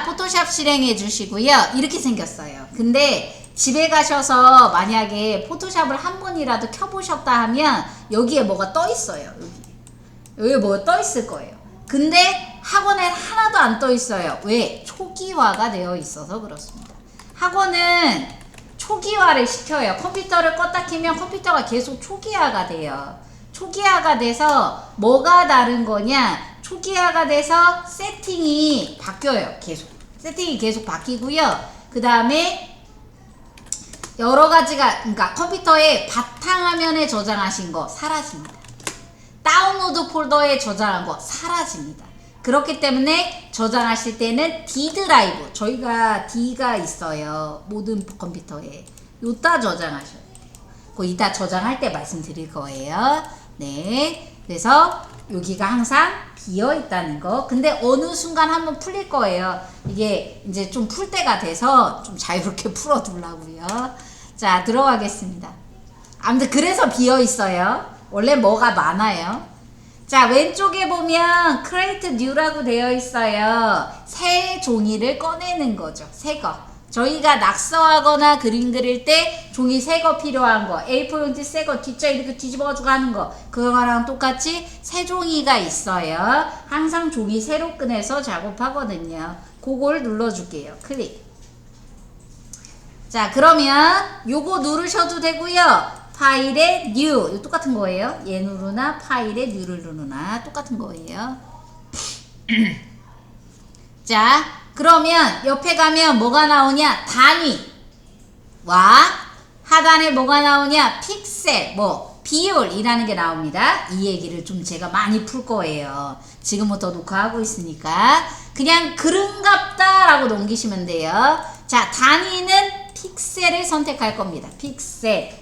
포토샵 실행해 주시고요. 이렇게 생겼어요. 근데 집에 가셔서 만약에 포토샵을 한 번이라도 켜보셨다 하면 여기에 뭐가 떠 있어요. 여기에 뭐가 떠 있을 거예요. 근데 학원에 하나도 안 떠 있어요. 왜? 초기화가 되어 있어서 그렇습니다. 학원은 초기화를 시켜요. 컴퓨터를 껐다 켜면 컴퓨터가 계속 초기화가 돼요. 초기화가 돼서 뭐가 다른 거냐? 초기화가 돼서 세팅이 바뀌어요. 계속. 세팅이 계속 바뀌고요. 그 다음에 여러 가지가, 그러니까 컴퓨터에 바탕화면에 저장하신 거 사라집니다. 다운로드 폴더에 저장한 거 사라집니다. 그렇기 때문에 저장하실 때는 D 드라이브, 저희가 D가 있어요. 모든 컴퓨터에. 요따 저장하셔야 돼요. 그거 이따 저장할 때 말씀드릴 거예요. 네. 그래서 여기가 항상 비어 있다는 거. 근데 어느 순간 한번 풀릴 거예요. 이게 이제 좀 풀 때가 돼서 좀 자유롭게 풀어두려고요. 자, 들어가겠습니다. 아무튼 그래서 비어 있어요. 원래 뭐가 많아요. 자, 왼쪽에 보면 create new라고 되어 있어요. 새 종이를 꺼내는 거죠. 새 거. 저희가 낙서하거나 그림 그릴 때 종이 새 거 필요한 거, A4 용지 새 거 뒷자 이렇게 뒤집어가지고 하는 거, 그거랑 똑같이 새 종이가 있어요. 항상 종이 새로 꺼내서 작업하거든요. 그걸 눌러줄게요. 클릭. 자, 그러면 요거 누르셔도 되고요. 파일에 new, 이거 똑같은 거예요. 얘 누르나 파일에 new를 누르나 똑같은 거예요. 자, 그러면 옆에 가면 뭐가 나오냐? 단위와 하단에 뭐가 나오냐? 픽셀, 뭐 비율이라는 게 나옵니다. 이 얘기를 좀 제가 많이 풀 거예요. 지금부터 녹화하고 있으니까 그냥 그런갑다 라고 넘기시면 돼요. 자, 단위는 픽셀을 선택할 겁니다. 픽셀.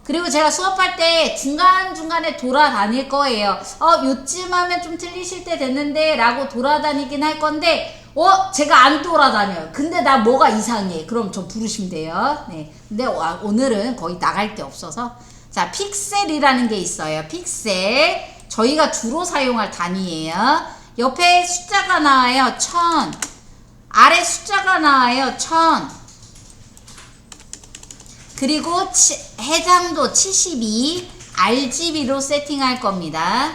그리고 제가 수업할 때 중간중간에 돌아다닐 거예요. 요쯤 하면 좀 틀리실 때 됐는데 라고 돌아다니긴 할 건데 제가 안 돌아다녀요. 근데 나 뭐가 이상해. 그럼 저 부르시면 돼요. 네. 근데 오늘은 거의 나갈 게 없어서. 자, 픽셀이라는 게 있어요. 픽셀. 저희가 주로 사용할 단위예요. 옆에 숫자가 나와요. 1000. 아래 숫자가 나와요. 1000. 그리고 해상도 72 RGB로 세팅할 겁니다.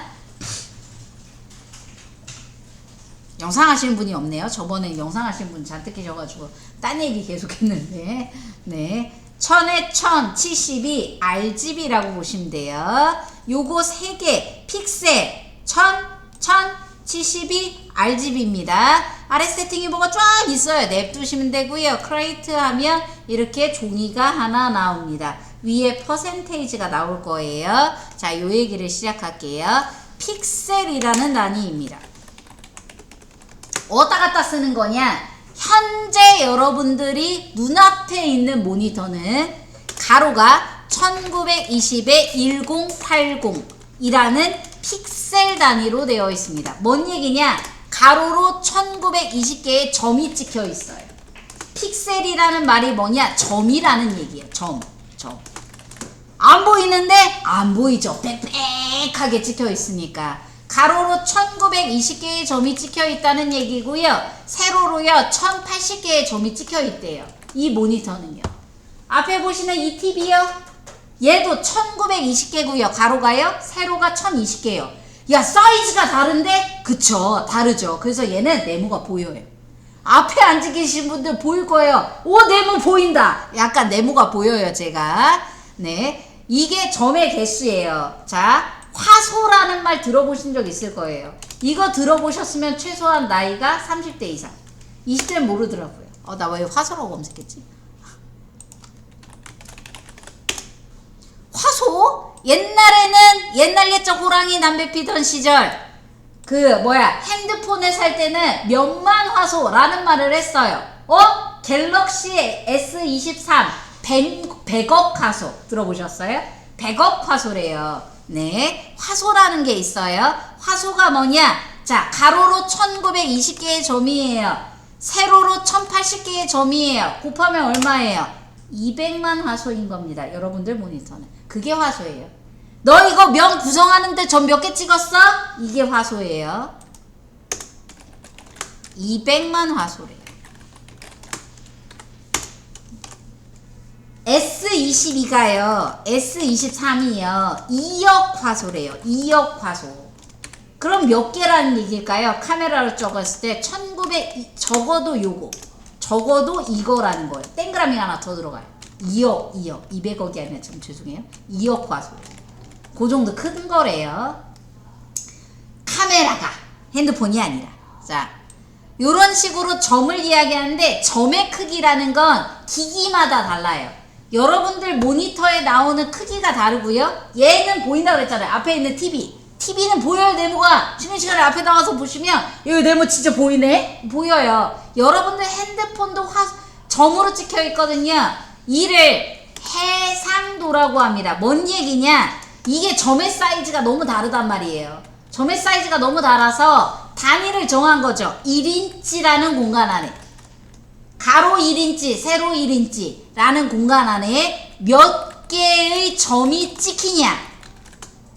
영상 하시는 분이 없네요. 저번에 영상 하시는 분 잔뜩 계셔가지고 딴 얘기 계속 했는데. 네. 1000에 1000 72 RGB라고 보시면 돼요. 요거 3개 픽셀 1000 72 RGB입니다. 아래 세팅이 뭐가 쫙 있어요. 냅두시면 되고요. 크레이트 하면 이렇게 종이가 하나 나옵니다. 위에 퍼센테이지가 나올 거예요. 자, 요 얘기를 시작할게요. 픽셀이라는 단위입니다. 어디다 갖다 쓰는 거냐? 현재 여러분들이 눈앞에 있는 모니터는 가로가 1920에 1080이라는 픽셀 단위로 되어 있습니다. 뭔 얘기냐? 가로로 1920개의 점이 찍혀 있어요. 픽셀이라는 말이 뭐냐? 점이라는 얘기예요. 점. 안 보이는데? 안 보이죠. 빽빽하게 찍혀 있으니까. 가로로 1920개의 점이 찍혀 있다는 얘기고요. 세로로요 1080개의 점이 찍혀 있대요. 이 모니터는요. 앞에 보시는 이 TV요. 얘도 1920개고요. 가로가요. 세로가 1020개요. 야, 사이즈가 다른데? 그쵸, 다르죠. 그래서 얘는 네모가 보여요. 앞에 앉아 계신 분들 보일 거예요. 네모 보인다. 약간 네모가 보여요, 제가. 네, 이게 점의 개수예요. 자, 화소라는 말 들어보신 적 있을 거예요. 이거 들어보셨으면 최소한 나이가 30대 이상. 20대는 모르더라고요. 나 왜 화소라고 검색했지? 화소? 옛날에는 옛날 옛적 호랑이 담배 피던 시절 핸드폰을 살 때는 몇만 화소라는 말을 했어요. 갤럭시 S23 100억 화소 들어보셨어요? 100억 화소래요. 네, 화소라는 게 있어요. 화소가 뭐냐? 자, 가로로 1920개의 점이에요. 세로로 1080개의 점이에요. 곱하면 얼마예요? 200만 화소인 겁니다. 여러분들 모니터는. 그게 화소예요. 너 이거 면 구성하는데 점 몇 개 찍었어? 이게 화소예요. 200만 화소래요. S22가요. S23이요. 2억 화소래요. 2억 화소. 그럼 몇 개라는 얘기일까요? 카메라로 적었을 때 1900, 적어도 요거. 적어도 이거라는 거예요. 땡그라미 하나 더 들어가요. 2억. 200억이 아니라 참 죄송해요. 2억 화소. 그 정도 큰 거래요. 카메라가. 핸드폰이 아니라. 자, 요런 식으로 점을 이야기하는데 점의 크기라는 건 기기마다 달라요. 여러분들 모니터에 나오는 크기가 다르고요. 얘는 보인다고 그랬잖아요. 앞에 있는 TV. TV는 보여요, 네모가. 쉬는 시간에 앞에 나와서 보시면 여기 네모 진짜 보이네? 보여요. 여러분들 핸드폰도 점으로 찍혀 있거든요. 이를 해상도라고 합니다. 뭔 얘기냐? 이게 점의 사이즈가 너무 다르단 말이에요. 점의 사이즈가 너무 달아서 단위를 정한 거죠. 1인치라는 공간 안에. 가로 1인치, 세로 1인치라는 공간 안에 몇 개의 점이 찍히냐.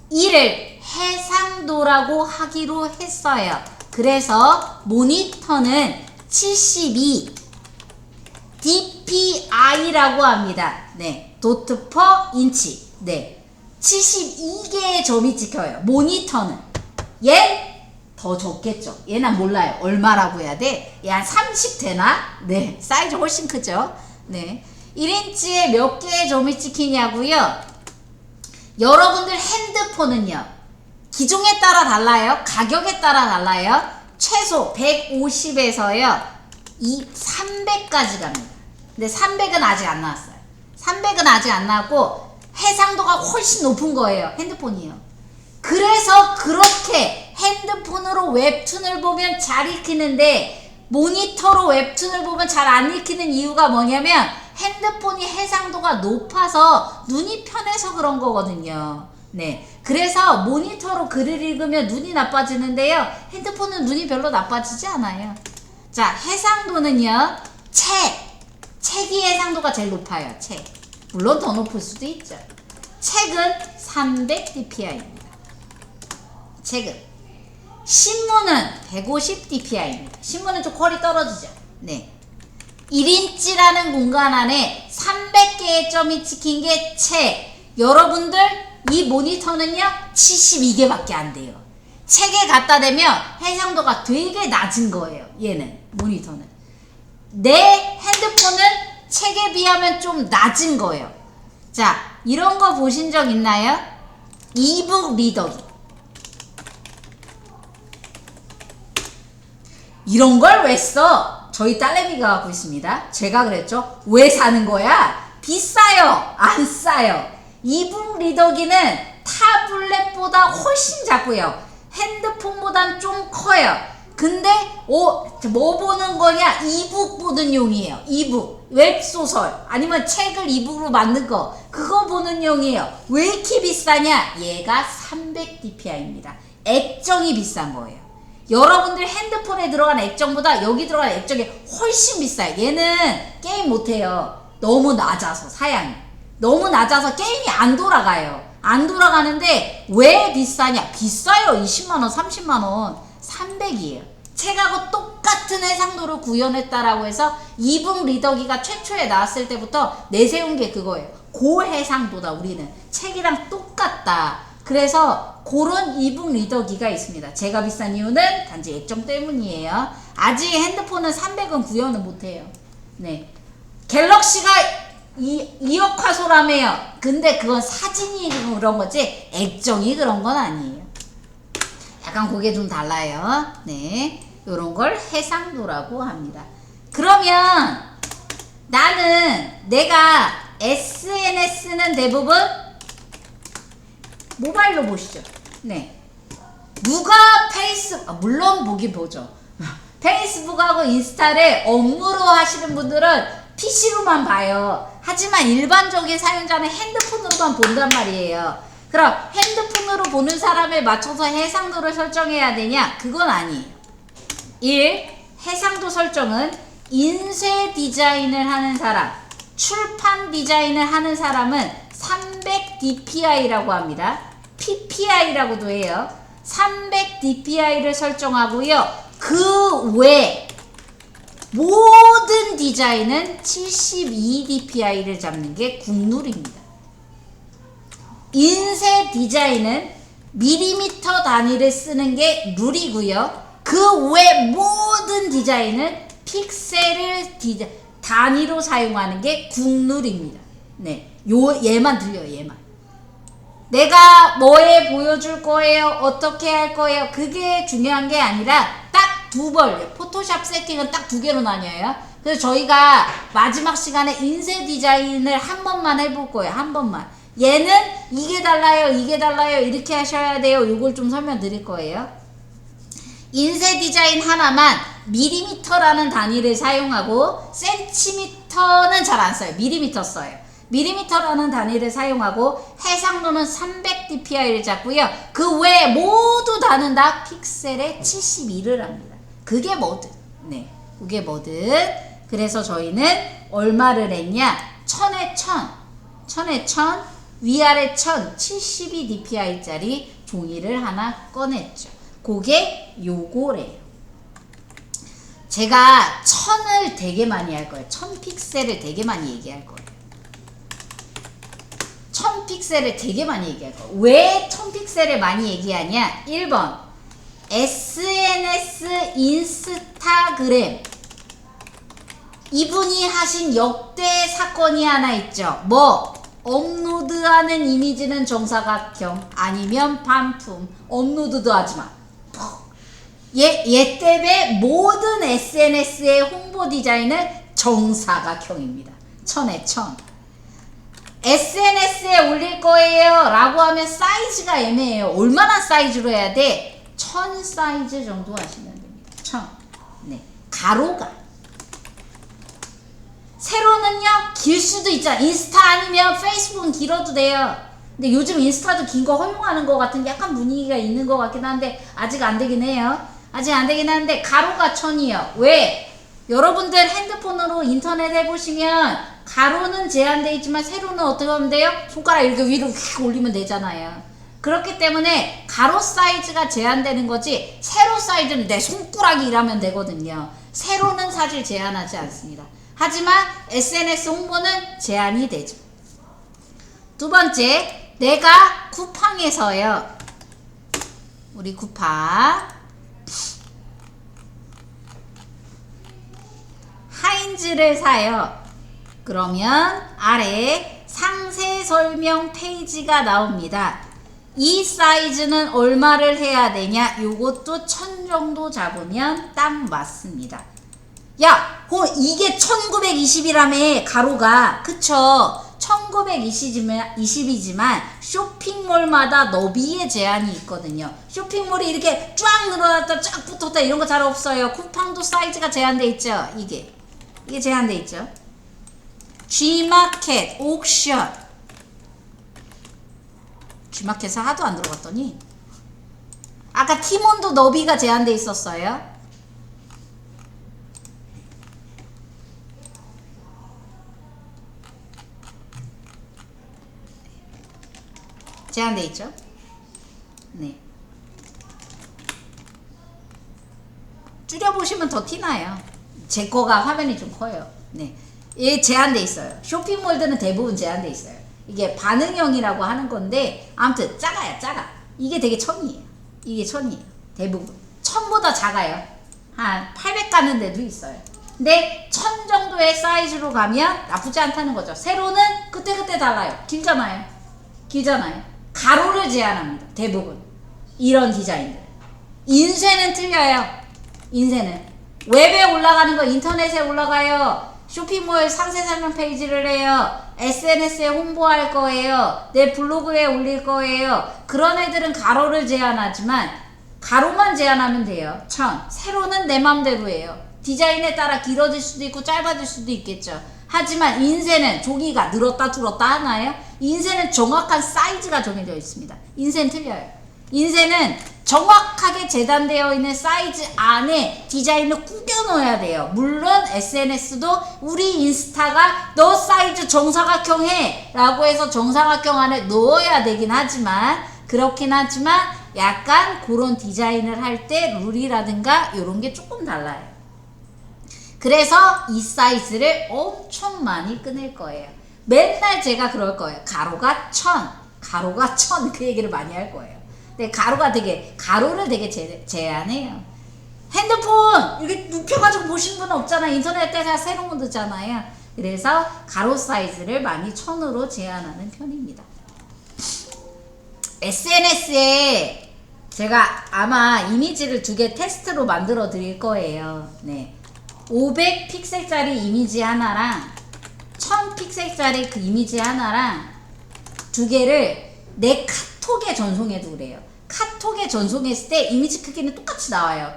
이를 해상도라고 하기로 했어요. 그래서 모니터는 72 dpi라고 합니다. 네, 도트 퍼 인치. 네, 72개의 점이 찍혀요. 모니터는. 얘 더 적겠죠. 얘는 몰라요. 얼마라고 해야 돼? 얘 한 30 되나? 네, 사이즈 훨씬 크죠. 네, 1인치에 몇 개의 점이 찍히냐고요? 여러분들 핸드폰은요, 기종에 따라 달라요. 가격에 따라 달라요. 최소 150에서요 300까지 갑니다. 근데 300은 아직 안 나왔어요. 300은 아직 안 나왔고 해상도가 훨씬 높은 거예요. 핸드폰이요. 그래서 그렇게 핸드폰으로 웹툰을 보면 잘 읽히는데 모니터로 웹툰을 보면 잘 안 읽히는 이유가 뭐냐면 핸드폰이 해상도가 높아서 눈이 편해서 그런 거거든요. 네, 그래서 모니터로 글을 읽으면 눈이 나빠지는데요. 핸드폰은 눈이 별로 나빠지지 않아요. 자, 해상도는요. 책이 해상도가 제일 높아요. 책. 물론 더 높을 수도 있죠. 책은 300 dpi입니다. 책은. 신문은 150 dpi입니다. 신문은 좀 퀄이 떨어지죠. 네. 1인치라는 공간 안에 300개의 점이 찍힌 게 책. 여러분들 이 모니터는요 72개밖에 안 돼요. 책에 갖다 대면 해상도가 되게 낮은 거예요. 얘는 모니터는. 내 핸드폰은 책에 비하면 좀 낮은 거예요. 자, 이런 거 보신 적 있나요? 이북 리더기. 이런 걸 왜 써? 저희 딸내미가 갖고 있습니다. 제가 그랬죠. 왜 사는 거야? 비싸요. 안 싸요. 이북 리더기는 타블렛보다 훨씬 작고요. 핸드폰보단 좀 커요. 근데 뭐 보는 거냐? 이북 보는 용이에요. 이북. 웹소설 아니면 책을 이북으로 만든 거 그거 보는 용이에요. 왜 이렇게 비싸냐? 얘가 300 dpi입니다. 액정이 비싼 거예요. 여러분들 핸드폰에 들어간 액정보다 여기 들어간 액정이 훨씬 비싸요. 얘는 게임 못해요. 너무 낮아서 사양이. 너무 낮아서 게임이 안 돌아가요. 안 돌아가는데 왜 비싸냐? 비싸요. 20만원, 30만원. 300이에요. 책하고 똑같은 해상도를 구현했다라고 해서 이북 리더기가 최초에 나왔을 때부터 내세운 게 그거예요. 고해상도다 우리는. 책이랑 똑같다. 그래서 그런 이북 리더기가 있습니다. 제가 비싼 이유는 단지 액정 때문이에요. 아직 핸드폰은 300은 구현을 못해요. 네, 갤럭시가 2억 화소라며요. 근데 그건 사진이 그런 거지 액정이 그런 건 아니에요. 약간 그게 좀 달라요. 네, 요런 걸 해상도라고 합니다. 그러면 나는 내가 SNS는 대부분 모바일로 보시죠. 네, 누가 물론 보긴 보죠. 페이스북하고 인스타를 업무로 하시는 분들은 PC로만 봐요. 하지만 일반적인 사용자는 핸드폰으로만 본단 말이에요. 그럼 핸드폰으로 보는 사람에 맞춰서 해상도를 설정해야 되냐? 그건 아니에요. 1. 해상도 설정은 인쇄 디자인을 하는 사람, 출판 디자인을 하는 사람은 300 dpi라고 합니다. PPI라고도 해요. 300 dpi를 설정하고요. 그 외 모든 디자인은 72dpi를 잡는 게 국룰입니다. 인쇄 디자인은 밀리미터 단위를 쓰는 게 룰이고요. 그 외 모든 디자인은 픽셀을 단위로 사용하는 게 국룰입니다. 네, 얘만 들려요. 얘만. 내가 뭐에 보여줄 거예요? 어떻게 할 거예요? 그게 중요한 게 아니라 딱 두 벌. 포토샵 세팅은 딱 두 개로 나뉘어요. 그래서 저희가 마지막 시간에 인쇄 디자인을 한 번만 해볼 거예요. 한 번만. 얘는 이게 달라요. 이게 달라요. 이렇게 하셔야 돼요. 이걸 좀 설명드릴 거예요. 인쇄 디자인 하나만 밀리미터라는 단위를 사용하고 센티미터는 잘 안 써요. 밀리미터 써요. 밀리미터라는 단위를 사용하고 해상도는 300dpi를 잡고요. 그 외 모두 다는 다 픽셀에 72를 합니다. 그게 뭐든. 네, 그게 뭐든. 그래서 저희는 얼마를 했냐? 1000에 1000, 1000에 1000, 위아래 1000, 72dpi짜리 종이를 하나 꺼냈죠. 그게 요거래요. 제가 1000을 되게 많이 할 거예요. 1000픽셀을 되게 많이 얘기할 거예요. 1000픽셀을 되게 많이 얘기할 거예요. 왜 1000픽셀을 많이 얘기하냐? 1번 SNS 인스타그램 이분이 하신 역대 사건이 하나 있죠. 뭐? 업로드하는 이미지는 정사각형 아니면 반품. 업로드도 하지마. 얘 때문에 모든 SNS의 홍보 디자인은 정사각형입니다. 1000에 1000. SNS에 올릴 거예요 라고 하면 사이즈가 애매해요. 얼마나 사이즈로 해야 돼? 1000 사이즈 정도 하시면 됩니다. 1000. 네. 가로가. 세로는요, 길 수도 있잖아. 인스타 아니면 페이스북은 길어도 돼요. 근데 요즘 인스타도 긴 거 허용하는 것 같은 게 약간 분위기가 있는 것 같긴 한데, 아직 안 되긴 해요. 아직 안 되긴 하는데, 가로가 1000이요. 왜? 여러분들 핸드폰으로 인터넷 해보시면, 가로는 제한되어 있지만, 세로는 어떻게 하면 돼요? 손가락 이렇게 위로 휙 올리면 되잖아요. 그렇기 때문에, 가로 사이즈가 제한되는 거지, 세로 사이즈는 내 손가락이 일하면 되거든요. 세로는 사실 제한하지 않습니다. 하지만 SNS 홍보는 제한이 되죠. 두 번째, 내가 쿠팡에서요. 우리 쿠팡 하인즈를 사요. 그러면 아래에 상세 설명 페이지가 나옵니다. 이 사이즈는 얼마를 해야 되냐? 요것도 1000 정도 잡으면 딱 맞습니다. 야, 이게 1920이라며 가로가. 그쵸? 1920이지만 쇼핑몰마다 너비의 제한이 있거든요. 쇼핑몰이 이렇게 쫙 늘어났다 쫙 붙었다 이런 거 잘 없어요. 쿠팡도 사이즈가 제한돼 있죠. 이게 제한돼 있죠. G마켓, 옥션. G마켓에 하도 안 들어갔더니 아까 티몬도 너비가 제한돼 있었어요. 제한돼 있죠? 네. 줄여보시면 더 티나요. 제 거가 화면이 좀 커요. 네. 얘 제한돼 있어요. 쇼핑몰들은 대부분 제한돼 있어요. 이게 반응형이라고 하는 건데, 아무튼 작아요, 작아. 이게 되게 1000이에요. 이게 1000이에요. 대부분. 1000보다 작아요. 한 800 가는 데도 있어요. 근데 1000 정도의 사이즈로 가면 나쁘지 않다는 거죠. 세로는 그때그때 달라요. 길잖아요. 가로를 제한합니다. 대부분. 이런 디자인들. 인쇄는 틀려요. 인쇄는. 웹에 올라가는 거 인터넷에 올라가요. 쇼핑몰 상세 설명 페이지를 해요. SNS에 홍보할 거예요. 내 블로그에 올릴 거예요. 그런 애들은 가로를 제한하지만 가로만 제한하면 돼요. 1000. 세로는 내 맘대로예요. 디자인에 따라 길어질 수도 있고 짧아질 수도 있겠죠. 하지만 인쇄는 종이가 늘었다 줄었다 하나요? 인쇄는 정확한 사이즈가 정해져 있습니다. 인쇄는 틀려요. 인쇄는 정확하게 재단되어 있는 사이즈 안에 디자인을 꾸겨 넣어야 돼요. 물론 SNS도 우리 인스타가 너 사이즈 정사각형 해 라고 해서 정사각형 안에 넣어야 되긴 하지만, 그렇긴 하지만 약간 그런 디자인을 할 때 룰이라든가 이런 게 조금 달라요. 그래서 이 사이즈를 엄청 많이 꺼낼 거예요. 맨날 제가 그럴 거예요. 가로가 1000, 가로가 1000 그 얘기를 많이 할 거예요. 근데 가로를 되게 제한해요. 핸드폰 이렇게 눕혀가지고 보신 분은 없잖아요. 인터넷에 새로운 분 듣잖아요. 그래서 가로 사이즈를 많이 1000으로 제한하는 편입니다. SNS에 제가 아마 이미지를 2개 테스트로 만들어 드릴 거예요. 네. 500픽셀짜리 이미지 하나랑 1000픽셀짜리 그 이미지 하나랑 2개를 내 카톡에 전송해 두래요. 카톡에 전송했을 때 이미지 크기는 똑같이 나와요.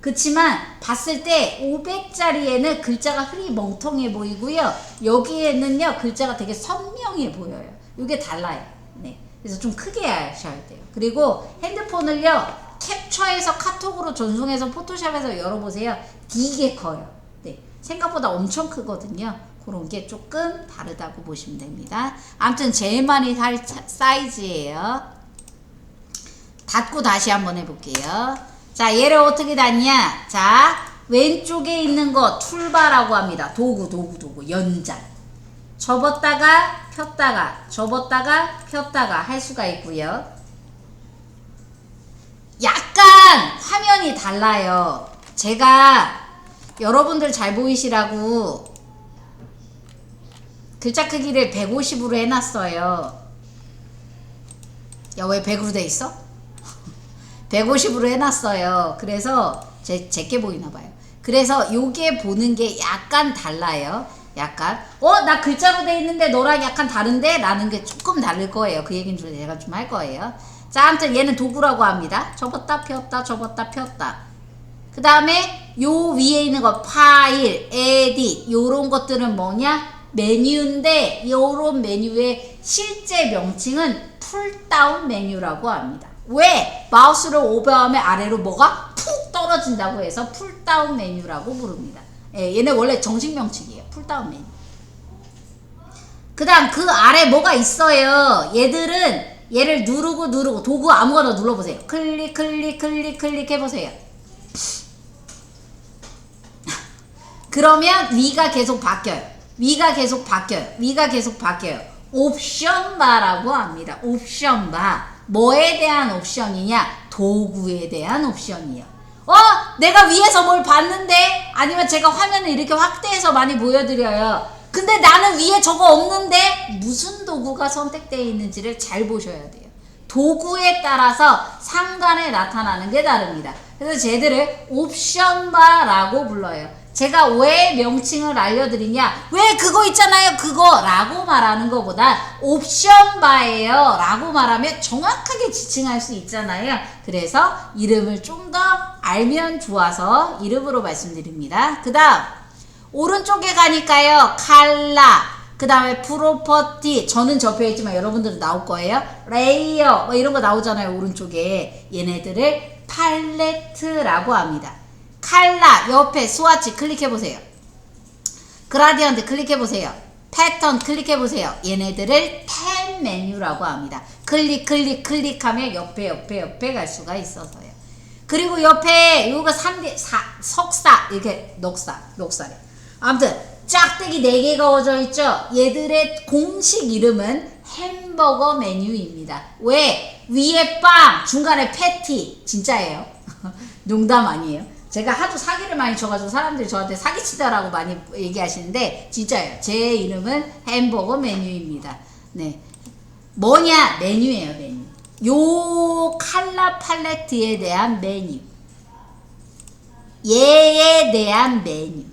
그치만 봤을 때 500짜리에는 글자가 흐리 멍텅해 보이고요. 여기에는요 글자가 되게 선명해 보여요. 이게 달라요. 네. 그래서 좀 크게 하셔야 돼요. 그리고 핸드폰을요 캡처해서 카톡으로 전송해서 포토샵에서 열어보세요. 되게 커요. 네. 생각보다 엄청 크거든요. 그런 게 조금 다르다고 보시면 됩니다. 아무튼 제일 많이 살 사이즈예요. 닫고 다시 한번 해볼게요. 자, 얘를 어떻게 닫냐? 자, 왼쪽에 있는 거 툴바라고 합니다. 도구, 연장. 접었다가 폈다가 할 수가 있고요. 약간 화면이 달라요. 제가 여러분들 잘 보이시라고 글자 크기를 150으로 해놨어요. 야, 왜 100으로 돼 있어? 150으로 해놨어요. 그래서 제게 보이나봐요. 그래서 요게 보는 게 약간 달라요. 약간 나 글자로 돼 있는데 너랑 약간 다른데? 라는 게 조금 다를 거예요. 그 얘기는 제가 좀 할 거예요. 자, 아무튼 얘는 도구라고 합니다. 접었다 폈다. 그 다음에 요 위에 있는 거 파일, 에딧 요런 것들은 뭐냐? 메뉴인데 요런 메뉴의 실제 명칭은 풀다운 메뉴라고 합니다. 왜? 마우스를 오버하면 아래로 뭐가 푹 떨어진다고 해서 풀다운 메뉴라고 부릅니다. 예, 얘네 원래 정식 명칭이에요. 풀다운 메뉴. 그 다음 그 아래 뭐가 있어요. 얘들은 얘를 누르고 도구 아무거나 눌러보세요. 클릭 해보세요. 그러면 위가 계속 바뀌어요. 옵션 바라고 합니다. 옵션 바. 뭐에 대한 옵션이냐? 도구에 대한 옵션이요. 내가 위에서 뭘 봤는데? 아니면 제가 화면을 이렇게 확대해서 많이 보여드려요. 근데 나는 위에 저거 없는데? 무슨 도구가 선택되어 있는지를 잘 보셔야 돼요. 도구에 따라서 상단에 나타나는 게 다릅니다. 그래서 쟤들을 옵션 바라고 불러요. 제가 왜 명칭을 알려드리냐? 왜 그거 있잖아요, 그거! 라고 말하는 것보다 옵션 바예요 라고 말하면 정확하게 지칭할 수 있잖아요. 그래서 이름을 좀 더 알면 좋아서 이름으로 말씀드립니다. 그 다음 오른쪽에 가니까요, 칼라, 그 다음에 프로퍼티, 저는 접혀있지만 여러분들은 나올 거예요. 레이어 뭐 이런 거 나오잖아요, 오른쪽에. 얘네들을 팔레트라고 합니다. 칼라 옆에 스와치 클릭해보세요. 그라디언트 클릭해보세요. 패턴 클릭해보세요. 얘네들을 탭 메뉴라고 합니다. 클릭하면 옆에 갈 수가 있어서요. 그리고 옆에 요거 석사 이렇게 넉사래. 아무튼 짝대기 4개가 어져 있죠. 얘들의 공식 이름은 햄버거 메뉴입니다. 왜? 위에 빵, 중간에 패티. 진짜예요. 농담 아니에요. 제가 하도 사기를 많이 쳐가지고 사람들이 저한테 사기치다라고 많이 얘기하시는데 진짜예요. 제 이름은 햄버거 메뉴입니다. 네, 뭐냐? 메뉴예요, 메뉴. 요 칼라 팔레트에 대한 메뉴, 얘에 대한 메뉴,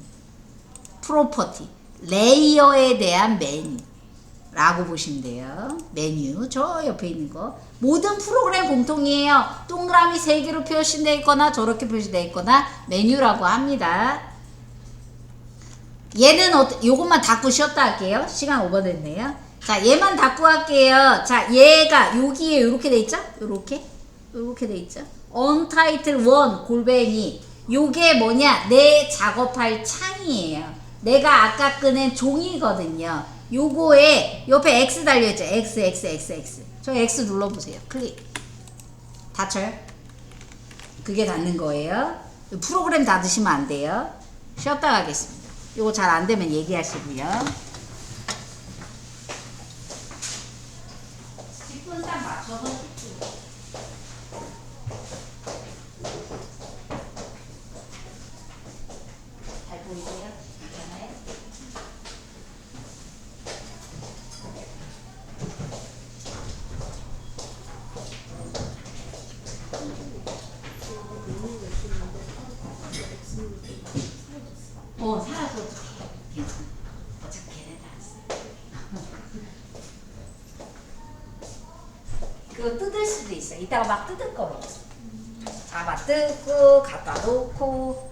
프로퍼티, 레이어에 대한 메뉴라고 보시면 돼요. 메뉴, 저 옆에 있는 거. 모든 프로그램 공통이에요. 동그라미 3개로 표시되어 있거나 저렇게 표시되어 있거나 메뉴라고 합니다. 얘는 요것만 닫고 쉬었다 할게요. 시간 오버됐네요. 자, 얘만 닫고 할게요. 자, 얘가 여기에 이렇게 돼 있죠? 요렇게 돼 있죠? Untitled 1 골뱅이. 요게 뭐냐? 내 작업할 창이에요. 내가 아까 꺼낸 종이거든요. 요거에 옆에 X 달려있죠? X. 저 X 눌러보세요. 클릭. 닫혀요? 그게 닫는 거예요. 프로그램 닫으시면 안 돼요. 쉬었다 가겠습니다. 요거 잘 안 되면 얘기하시고요. 10분 딱 맞춰서 잘 보이세요? 괜찮아요? 살아서 괜찮아. 어차피 걔네들 안 써. 그거 뜯을 수도 있어. 이따가 막 뜯을 거로. 잡아 뜯고 갖다 놓고.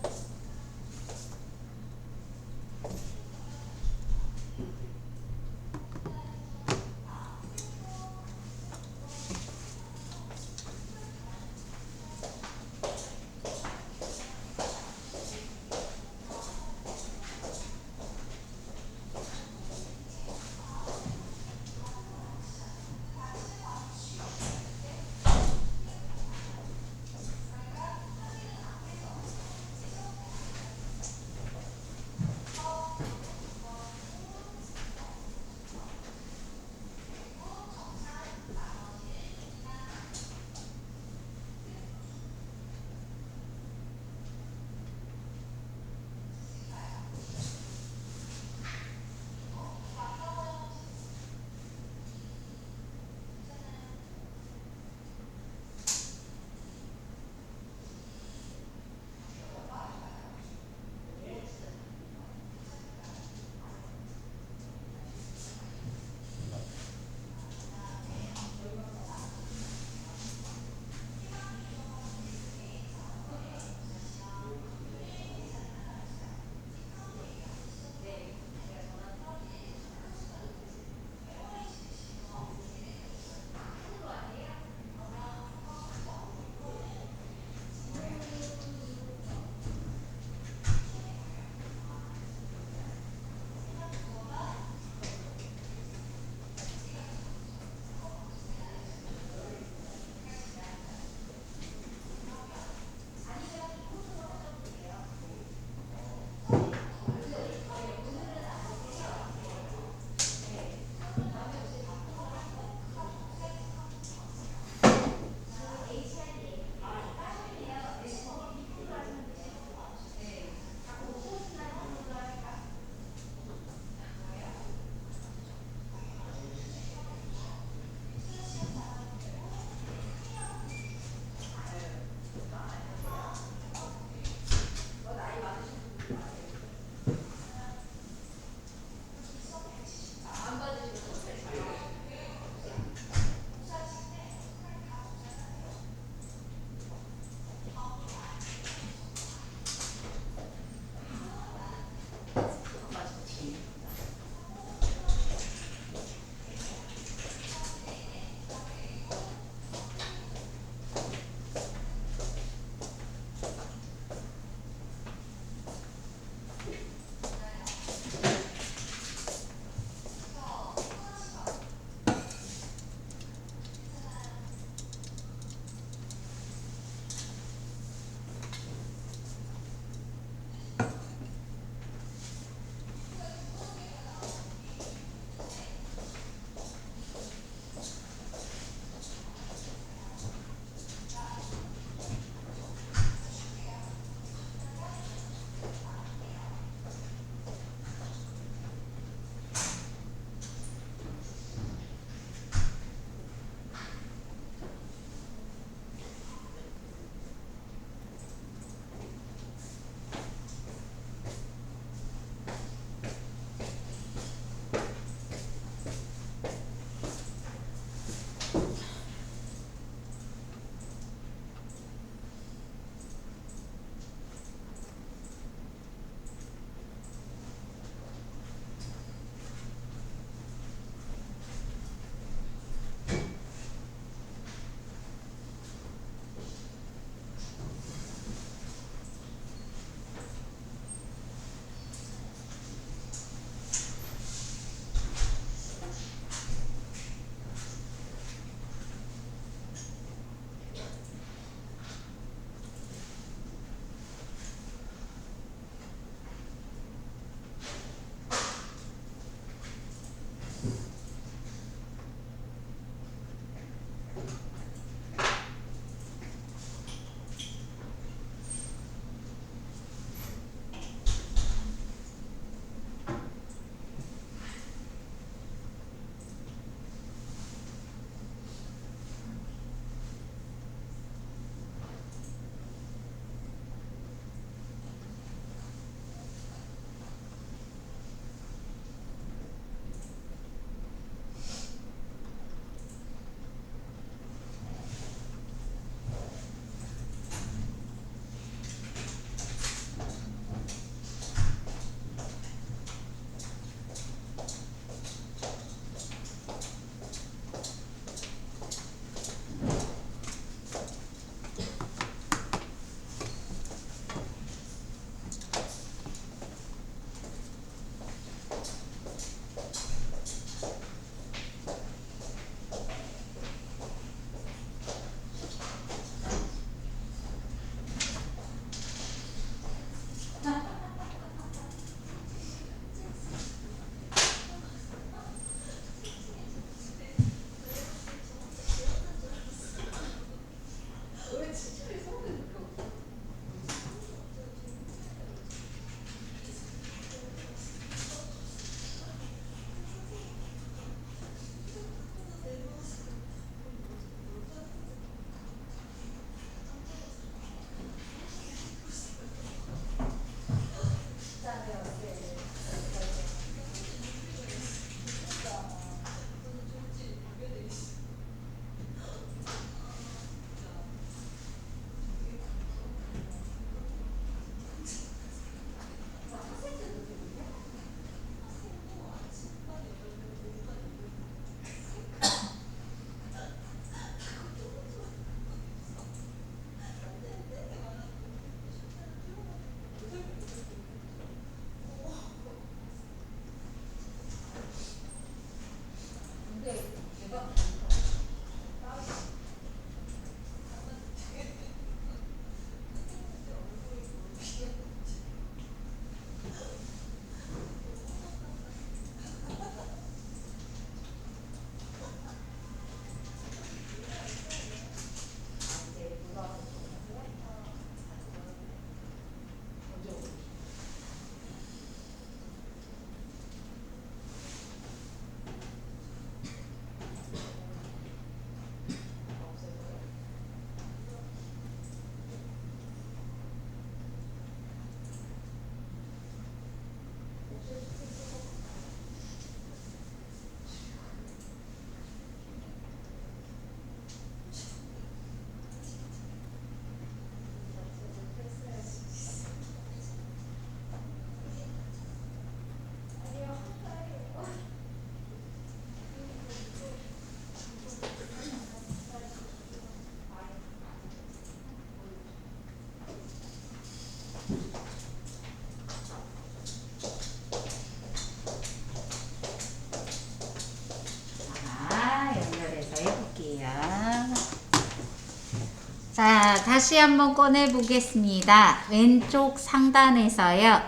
다시 한번 꺼내 보겠습니다. 왼쪽 상단에서요.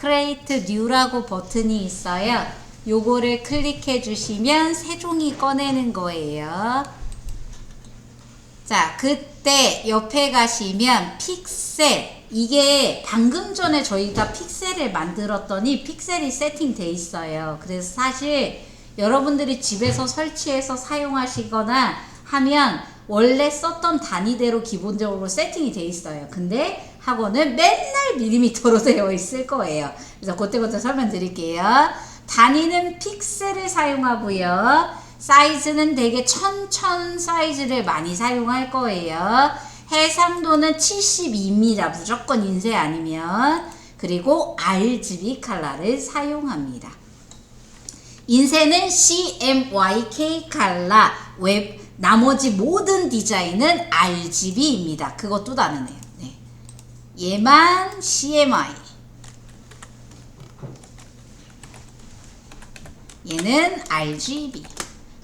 Create New라고 버튼이 있어요. 요거를 클릭해 주시면 새 종이 꺼내는 거예요. 자, 그때 옆에 가시면 픽셀, 이게 방금 전에 저희가 픽셀을 만들었더니 픽셀이 세팅돼 있어요. 그래서 사실 여러분들이 집에서 설치해서 사용하시거나 하면 원래 썼던 단위대로 기본적으로 세팅이 돼 있어요. 근데 학원은 맨날 밀리미터로 되어 있을 거예요. 그래서 그때부터 설명드릴게요. 단위는 픽셀을 사용하고요. 사이즈는 되게 천천 사이즈를 많이 사용할 거예요. 해상도는 72mm, 무조건 인쇄 아니면. 그리고 RGB 컬러를 사용합니다. 인쇄는 CMYK 컬러, 나머지 모든 디자인은 RGB입니다. 그것도 다르네요. 네. 얘만 CMY. 얘는 RGB.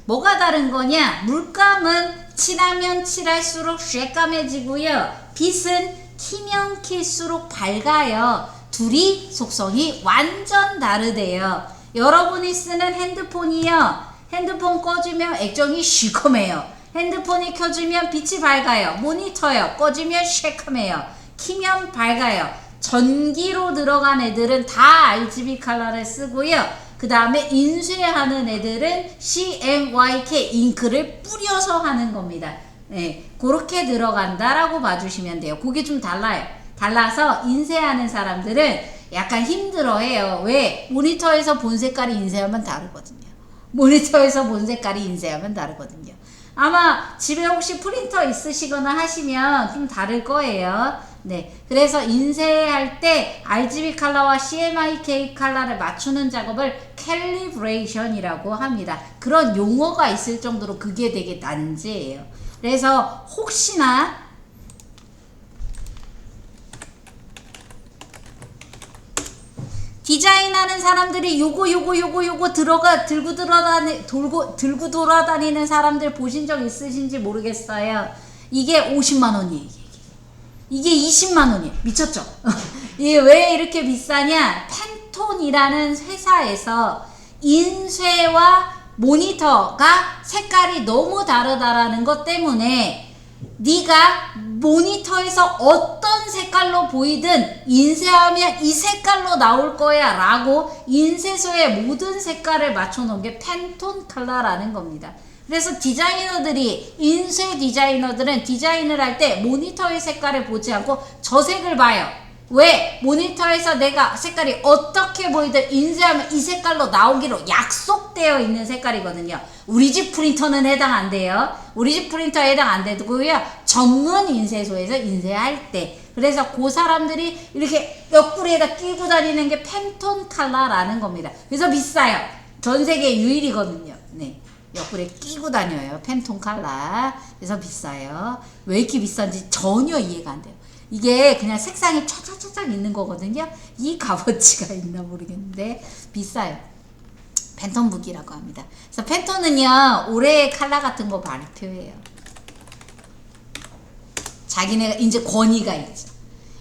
뭐가 다른 거냐? 물감은 칠하면 칠할수록 쉐까매지고요. 빛은 키면 킬수록 밝아요. 둘이 속성이 완전 다르대요. 여러분이 쓰는 핸드폰이요. 핸드폰 꺼주면 액정이 시커매요. 핸드폰이 켜주면 빛이 밝아요. 모니터요. 꺼주면 쉐까매요. 키면 밝아요. 전기로 들어간 애들은 다 RGB 컬러를 쓰고요. 그 다음에 인쇄하는 애들은 CMYK 잉크를 뿌려서 하는 겁니다. 네, 그렇게 들어간다라고 봐주시면 돼요. 그게 좀 달라요. 달라서 인쇄하는 사람들은 약간 힘들어해요. 왜? 모니터에서 본 색깔이 인쇄하면 다르거든요. 모니터에서 본 색깔이 인쇄하면 다르거든요. 아마 집에 혹시 프린터 있으시거나 하시면 좀 다를 거예요. 네, 그래서 인쇄할 때 RGB 컬러와 CMYK 컬러를 맞추는 작업을 캘리브레이션이라고 합니다. 그런 용어가 있을 정도로 그게 되게 난제예요. 그래서 혹시나 디자인하는 사람들이 요거 들고 돌아다니는 사람들 보신 적 있으신지 모르겠어요. 이게 50만 원이에요. 이게 20만 원이에요. 미쳤죠? 이게 왜 이렇게 비싸냐? 팬톤이라는 회사에서 인쇄와 모니터가 색깔이 너무 다르다라는 것 때문에 네가 모니터에서 어떤 색깔로 보이든 인쇄하면 이 색깔로 나올 거야 라고 인쇄소의 모든 색깔을 맞춰놓은 게 팬톤 컬러라는 겁니다. 그래서 디자이너들이, 인쇄 디자이너들은 디자인을 할 때 모니터의 색깔을 보지 않고 저 색을 봐요. 왜? 모니터에서 내가 색깔이 어떻게 보이든 인쇄하면 이 색깔로 나오기로 약속되어 있는 색깔이거든요. 우리 집 프린터는 해당 안 돼요. 우리 집 프린터에 해당 안 되고요. 전문 인쇄소에서 인쇄할 때. 그래서 그 사람들이 이렇게 옆구리에다 끼고 다니는 게 팬톤 컬러라는 겁니다. 그래서 비싸요. 전 세계 유일이거든요. 네. 옆구리에 끼고 다녀요. 팬톤 컬러. 그래서 비싸요. 왜 이렇게 비싼지 전혀 이해가 안 돼요. 이게 그냥 색상이 촤촤촤 있는 거거든요. 이 값어치가 있나 모르겠는데 비싸요. 팬톤 무기라고 합니다. 그래서 팬톤은요, 올해의 컬러 같은 거 발표해요. 자기네가 이제 권위가 있죠.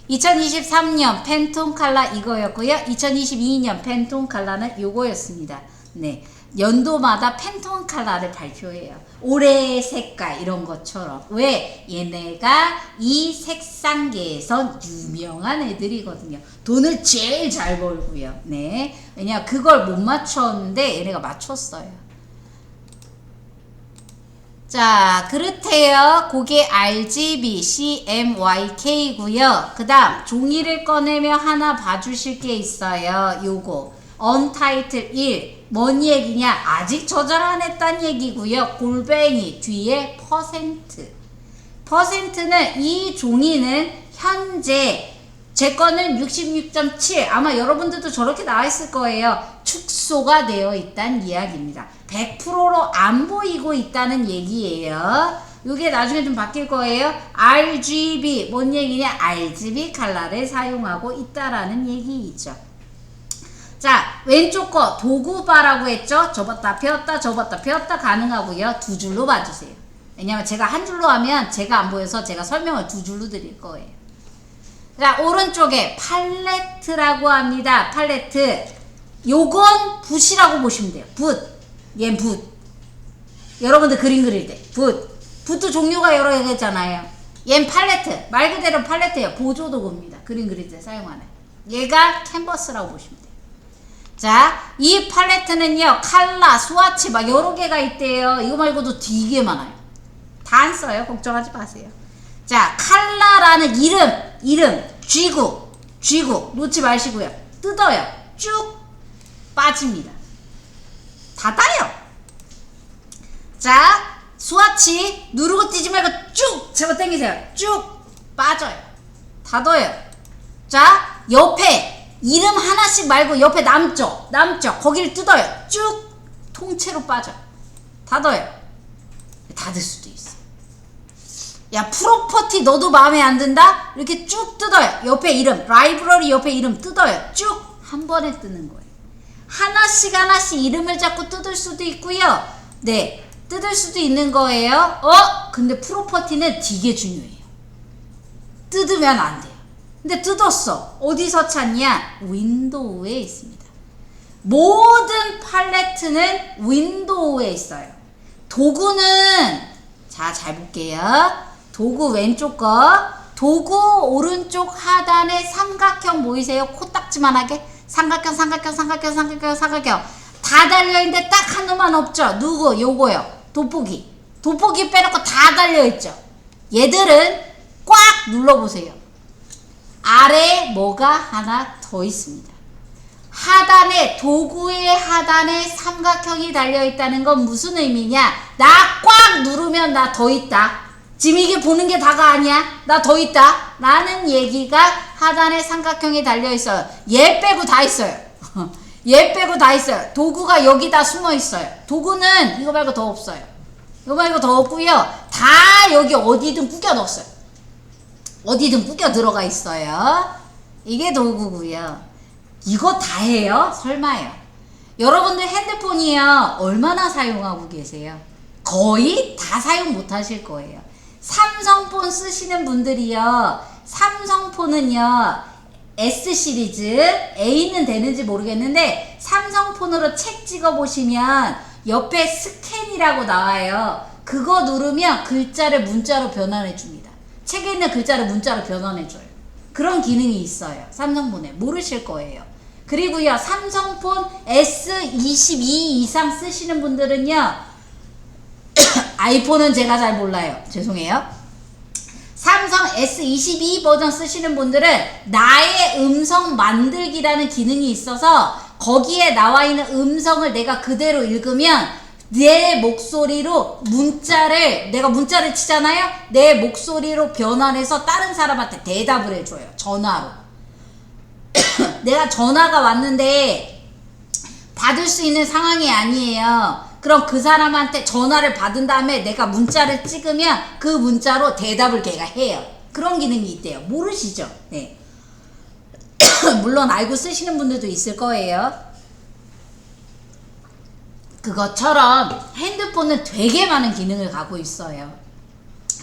2023년 팬톤 컬러 이거였고요. 2022년 팬톤 컬러는 요거였습니다. 네. 연도마다 팬톤 컬러를 발표해요. 올해의 색깔 이런 것처럼. 왜? 얘네가 이 색상계에선 유명한 애들이거든요. 돈을 제일 잘 벌고요. 네. 왜냐 그걸 못 맞췄는데 얘네가 맞췄어요. 자, 그렇대요. 그게 RGB, CMYK고요. 그 다음 종이를 꺼내며 하나 봐주실 게 있어요. 요거. 언타이틀 1. 뭔 얘기냐? 아직 저장 안 했단 얘기고요. 골뱅이 뒤에 퍼센트. 퍼센트는 이 종이는 현재 제 거는 66.7. 아마 여러분들도 저렇게 나와 있을 거예요. 축소가 되어 있다는 이야기입니다. 100%로 안 보이고 있다는 얘기예요. 이게 나중에 좀 바뀔 거예요. RGB. 뭔 얘기냐? RGB 컬러를 사용하고 있다라는 얘기이죠. 자, 왼쪽 거 도구바라고 했죠? 접었다 폈다 접었다 폈다 가능하고요. 두 줄로 봐주세요. 왜냐면 제가 한 줄로 하면 제가 안 보여서 제가 설명을 두 줄로 드릴 거예요. 자, 오른쪽에 팔레트라고 합니다. 팔레트. 요건 붓이라고 보시면 돼요. 붓. 얘는 붓. 여러분들 그림 그릴 때 붓. 붓도 종류가 여러 개가 있잖아요. 얘는 팔레트. 말 그대로 팔레트예요. 보조도구입니다. 그림 그릴 때 사용하는. 얘가 캔버스라고 보시면 돼요. 자, 이 팔레트는요, 칼라, 스와치 막 여러 개가 있대요. 이거 말고도 되게 많아요. 다 안 써요. 걱정하지 마세요. 자, 칼라라는 이름, 쥐구 놓지 마시고요. 뜯어요. 쭉 빠집니다. 닫아요. 자, 스와치 누르고 뛰지 말고 쭉 잡아 당기세요. 쭉 빠져요. 닫아요. 자, 옆에 이름 하나씩 말고 옆에 남쪽 거기를 뜯어요. 쭉 통째로 빠져요. 닫아요. 닫을 수도 있어. 야, 프로퍼티 너도 마음에 안 든다? 이렇게 쭉 뜯어요. 옆에 이름, 라이브러리 옆에 이름 뜯어요. 쭉 한 번에 뜯는 거예요. 하나씩 이름을 자꾸 뜯을 수도 있고요. 네, 뜯을 수도 있는 거예요. 근데 프로퍼티는 되게 중요해요. 뜯으면 안 돼요. 근데 뜯었어. 어디서 찾냐? 윈도우에 있습니다. 모든 팔레트는 윈도우에 있어요. 도구는, 자, 잘 볼게요. 도구 왼쪽 거, 도구 오른쪽 하단에 삼각형 보이세요? 코딱지만하게 삼각형 다 달려있는데 딱 한 놈만 없죠? 누구? 요거요. 돋보기 빼놓고 다 달려있죠? 얘들은 꽉 눌러보세요. 아래 뭐가 하나 더 있습니다. 하단에, 도구의 하단에 삼각형이 달려있다는 건 무슨 의미냐? 나 꽉 누르면 나 더 있다. 지금 이게 보는 게 다가 아니야. 나 더 있다. 라는 얘기가 하단에 삼각형이 달려있어요. 얘 빼고 다 있어요. 얘 빼고 다 있어요. 도구가 여기다 숨어 있어요. 도구는 이거 말고 더 없어요. 이거 말고 더 없고요. 다 여기 어디든 꾸겨 넣었어요. 어디든 꾸겨 들어가 있어요. 이게 도구고요. 이거 다 해요? 설마요. 여러분들 핸드폰이요, 얼마나 사용하고 계세요? 거의 다 사용 못 하실 거예요. 삼성폰 쓰시는 분들이요, 삼성폰은요 S 시리즈, A는 되는지 모르겠는데 삼성폰으로 책 찍어 보시면 옆에 스캔이라고 나와요. 그거 누르면 글자를 문자로 변환해 줍니다. 책에 있는 글자를 문자로 변환해 줘요. 그런 기능이 있어요. 삼성폰에. 모르실 거예요. 그리고요, 삼성폰 S22 이상 쓰시는 분들은요, 아이폰은 제가 잘 몰라요. 죄송해요. 삼성 S22 버전 쓰시는 분들은 나의 음성 만들기라는 기능이 있어서 거기에 나와 있는 음성을 내가 그대로 읽으면 내 목소리로 내가 문자를 치잖아요. 내 목소리로 변환해서 다른 사람한테 대답을 해줘요. 전화로. 내가 전화가 왔는데 받을 수 있는 상황이 아니에요. 그럼 그 사람한테 전화를 받은 다음에 내가 문자를 찍으면 그 문자로 대답을 걔가 해요. 그런 기능이 있대요. 모르시죠? 네. 물론 알고 쓰시는 분들도 있을 거예요. 그것처럼 핸드폰은 되게 많은 기능을 갖고 있어요.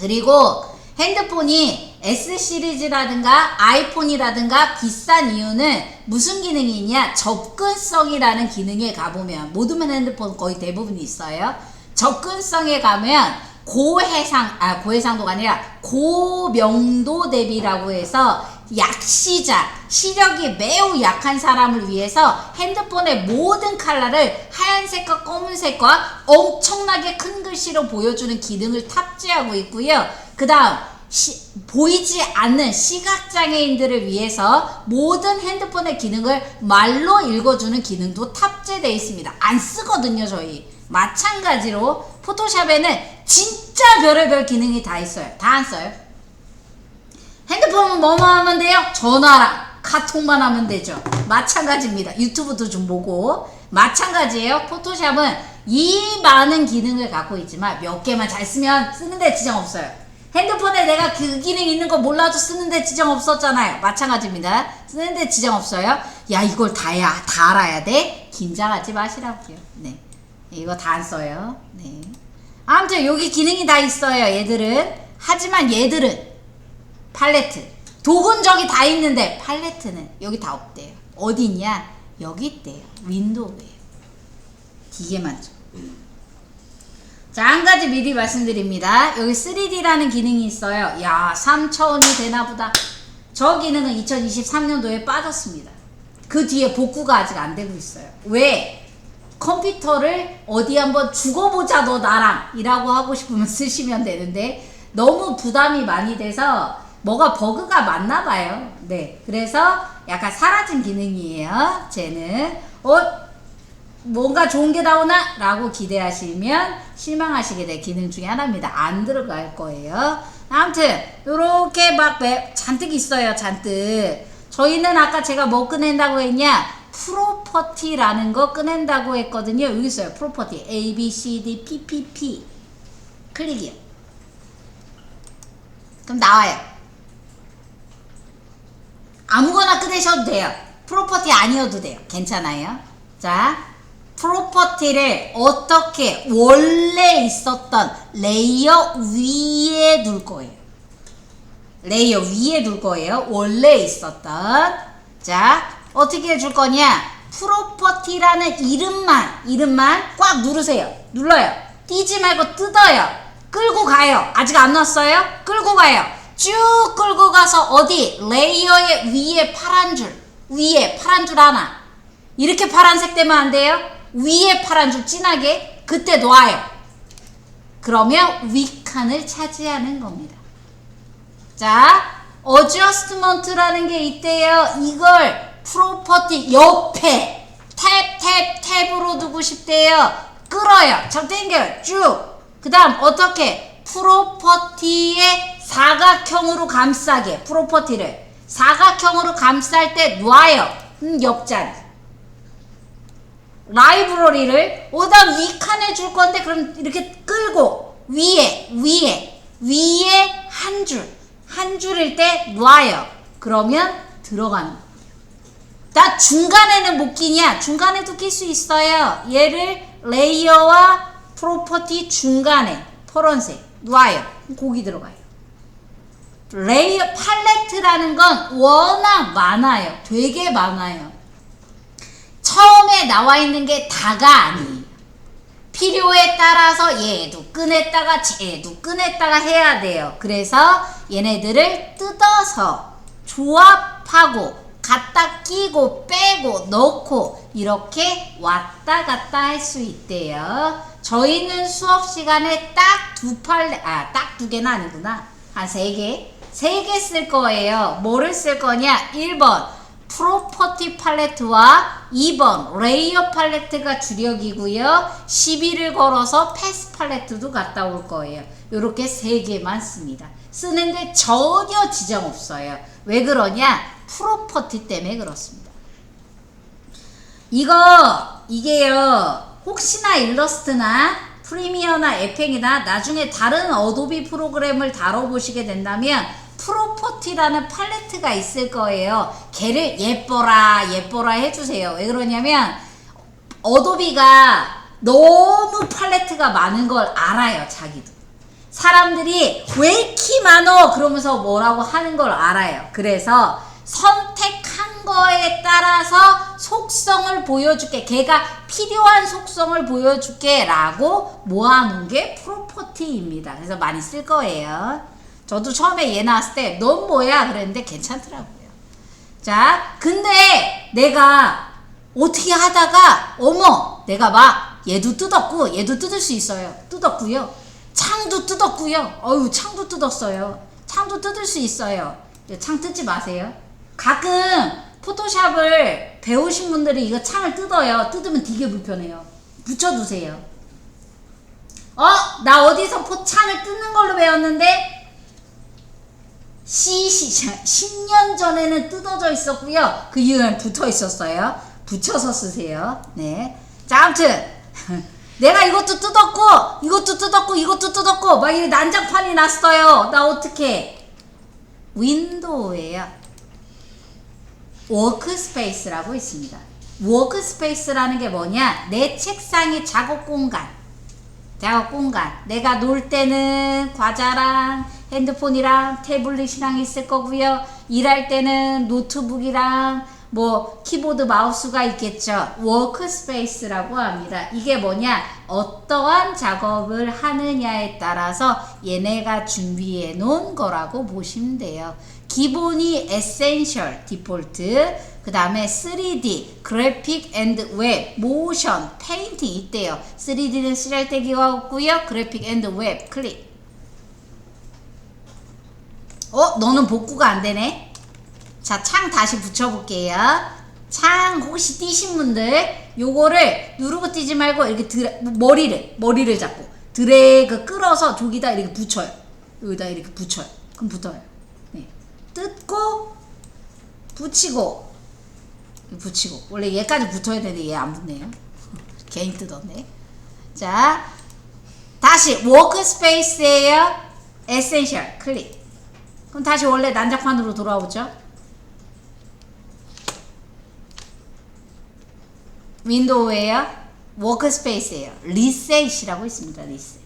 그리고 핸드폰이 S 시리즈라든가 아이폰이라든가 비싼 이유는 무슨 기능이 있냐? 접근성이라는 기능에 가보면, 모든 핸드폰 거의 대부분 있어요. 접근성에 가면 고해상도가 아니라 고명도 대비라고 해서 약시자, 시력이 매우 약한 사람을 위해서 핸드폰의 모든 컬러를 하얀색과 검은색과 엄청나게 큰 글씨로 보여주는 기능을 탑재하고 있고요. 그 다음 보이지 않는 시각장애인들을 위해서 모든 핸드폰의 기능을 말로 읽어주는 기능도 탑재되어 있습니다. 안 쓰거든요, 저희. 마찬가지로 포토샵에는 진짜 별의별 기능이 다 있어요. 다 안 써요. 핸드폰은 뭐만 하면 돼요? 전화랑 카톡만 하면 되죠. 마찬가지입니다. 유튜브도 좀 보고 마찬가지예요. 포토샵은 이 많은 기능을 갖고 있지만 몇 개만 잘 쓰면 쓰는데 지장 없어요. 핸드폰에 내가 그 기능 있는 거 몰라도 쓰는데 지장 없었잖아요. 마찬가지입니다. 쓰는데 지장 없어요. 야, 이걸 다 알아야 돼? 긴장하지 마시라고요. 네, 이거 다 안 써요. 네. 아무튼 여기 기능이 다 있어요. 얘들은. 하지만 얘들은 팔레트. 독은 저기 다 있는데 팔레트는 여기 다 없대요. 어디 있냐? 여기 있대요. 윈도우에. 이게 맞죠. 자, 한 가지 미리 말씀드립니다. 여기 3D라는 기능이 있어요. 야, 3차원이 되나보다. 저 기능은 2023년도에 빠졌습니다. 그 뒤에 복구가 아직 안 되고 있어요. 왜? 컴퓨터를 어디 한번 죽어보자 너 나랑 이라고 하고 싶으면 쓰시면 되는데 너무 부담이 많이 돼서 뭐가 버그가 많나 봐요. 네, 그래서 약간 사라진 기능이에요. 쟤는 뭔가 좋은 게 나오나? 라고 기대하시면 실망하시게 될 기능 중에 하나입니다. 안 들어갈 거예요. 아무튼 요렇게 막 잔뜩 있어요. 잔뜩. 저희는 아까 제가 뭐 꺼낸다고 했냐? 프로퍼티라는 거 꺼낸다고 했거든요. 여기 있어요. 프로퍼티. A, B, C, D, P, P, P. 클릭이요. 그럼 나와요. 아무거나 꺼내셔도 돼요. 프로퍼티 아니어도 돼요. 괜찮아요. 자, 프로퍼티를 어떻게 원래 있었던 레이어 위에 둘 거예요. 레이어 위에 둘 거예요. 원래 있었던. 자, 어떻게 해줄 거냐? 프로퍼티라는 이름만 꽉 누르세요. 눌러요. 띄지 말고 뜯어요. 끌고 가요. 아직 안 왔어요? 끌고 가요. 쭉 끌고 가서 어디? 레이어의 위에 파란 줄. 위에 파란 줄 하나. 이렇게 파란색 되면 안 돼요? 위에 파란 줄 진하게. 그때 놔요. 그러면 윗칸을 차지하는 겁니다. 자, 어저스트먼트라는 게 있대요. 이걸 프로퍼티 옆에 탭으로 두고 싶대요. 끌어요. 저 당겨요. 쭉. 그 다음 어떻게? 프로퍼티의 사각형으로 감싸게. 프로퍼티를 사각형으로 감쌀 때 놔요. 옆자리. 라이브러리를 오다 위칸에 줄 건데 그럼 이렇게 끌고 위에 한 줄일 때 놔요. 그러면 들어가는 거예요. 나 중간에는 못 끼냐? 중간에도 낄 수 있어요. 얘를 레이어와 프로퍼티 중간에 파란색 놔요. 거기 들어가요. 레이어 팔레트라는 건 워낙 많아요. 되게 많아요. 처음에 나와 있는 게 다가 아니에요. 필요에 따라서 얘도 꺼냈다가 쟤도 꺼냈다가 해야 돼요. 그래서 얘네들을 뜯어서 조합하고 갖다 끼고 빼고 넣고 이렇게 왔다 갔다 할 수 있대요. 저희는 수업 시간에 딱 딱 두 개는 아니구나. 한 3개. 3개 쓸 거예요. 뭐를 쓸 거냐? 1번 프로퍼티 팔레트와 2번 레이어 팔레트가 주력이고요. 시비를 걸어서 패스 팔레트도 갔다 올 거예요. 요렇게 3개만 씁니다. 쓰는데 전혀 지장 없어요. 왜 그러냐? 프로퍼티 때문에 그렇습니다. 이게요. 혹시나 일러스트나 프리미어나 에펙이나 나중에 다른 어도비 프로그램을 다뤄보시게 된다면 프로퍼티라는 팔레트가 있을 거예요. 걔를 예뻐라 해주세요. 왜 그러냐면 어도비가 너무 팔레트가 많은 걸 알아요. 자기도. 사람들이 왜 이렇게 많어? 그러면서 뭐라고 하는 걸 알아요. 그래서 선택한 거에 따라서 속성을 보여줄게. 걔가 필요한 속성을 보여줄게 라고 모아놓은 게 프로퍼티입니다. 그래서 많이 쓸 거예요. 저도 처음에 얘 나왔을 때 넌 뭐야? 그랬는데 괜찮더라고요. 자, 근데 내가 어떻게 하다가 어머 내가 막 얘도 뜯었고 얘도 뜯을 수 있어요. 뜯었고요. 창도 뜯었고요. 어유 창도 뜯었어요. 창도 뜯을 수 있어요. 창 뜯지 마세요. 가끔 포토샵을 배우신 분들이 이거 창을 뜯어요. 뜯으면 되게 불편해요. 붙여두세요. 나 어디서 창을 뜯는 걸로 배웠는데 10년 전에는 뜯어져 있었고요. 그 이후엔 붙어 있었어요. 붙여서 쓰세요. 네. 자, 아무튼 내가 이것도 뜯었고 이것도 뜯었고 막 이렇게 난장판이 났어요. 나 어떡해? 윈도우예요. 워크스페이스라고 있습니다. 워크스페이스라는 게 뭐냐? 내 책상의 작업 공간. 작업 공간. 내가 놀 때는 과자랑 핸드폰이랑 태블릿이랑 있을 거고요. 일할 때는 노트북이랑 뭐 키보드 마우스가 있겠죠. 워크스페이스라고 합니다. 이게 뭐냐? 어떠한 작업을 하느냐에 따라서 얘네가 준비해 놓은 거라고 보시면 돼요. 기본이 에센셜 디폴트, 그 다음에 3D 그래픽 앤드 웹, 모션, 페인팅 있대요. 3D는 쓰잘데기가 없고요. 그래픽 앤드 웹 클릭. 너는 복구가 안 되네. 자, 창 다시 붙여볼게요. 창 혹시 띄신 분들 요거를 누르고 띄지 말고 이렇게 머리를 잡고 드래그 끌어서 저기다 이렇게 붙여요. 여기다 이렇게 붙여요. 그럼 붙어요. 네. 뜯고 붙이고 원래 얘까지 붙어야 되는데 얘 안 붙네요. 괜히 뜯었네. 자, 다시 워크스페이스에요. 에센셜 클릭. 그럼 다시 원래 난장판으로 돌아오죠. 윈도우에요. 워크스페이스에요. 리셋이라고 있습니다. 리셋.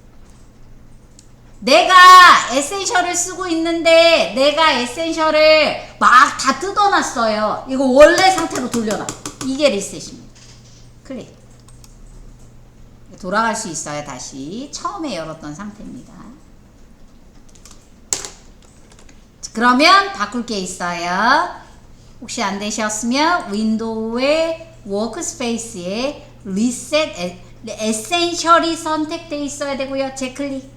내가 에센셜을 쓰고 있는데 내가 에센셜을 막 다 뜯어놨어요. 이거 원래 상태로 돌려놔. 이게 리셋입니다. 클릭. 돌아갈 수 있어요. 다시 처음에 열었던 상태입니다. 그러면 바꿀 게 있어요. 혹시 안 되셨으면 윈도우의 워크스페이스에 리셋 에센셜이 선택되어 있어야 되고요. 제클릭.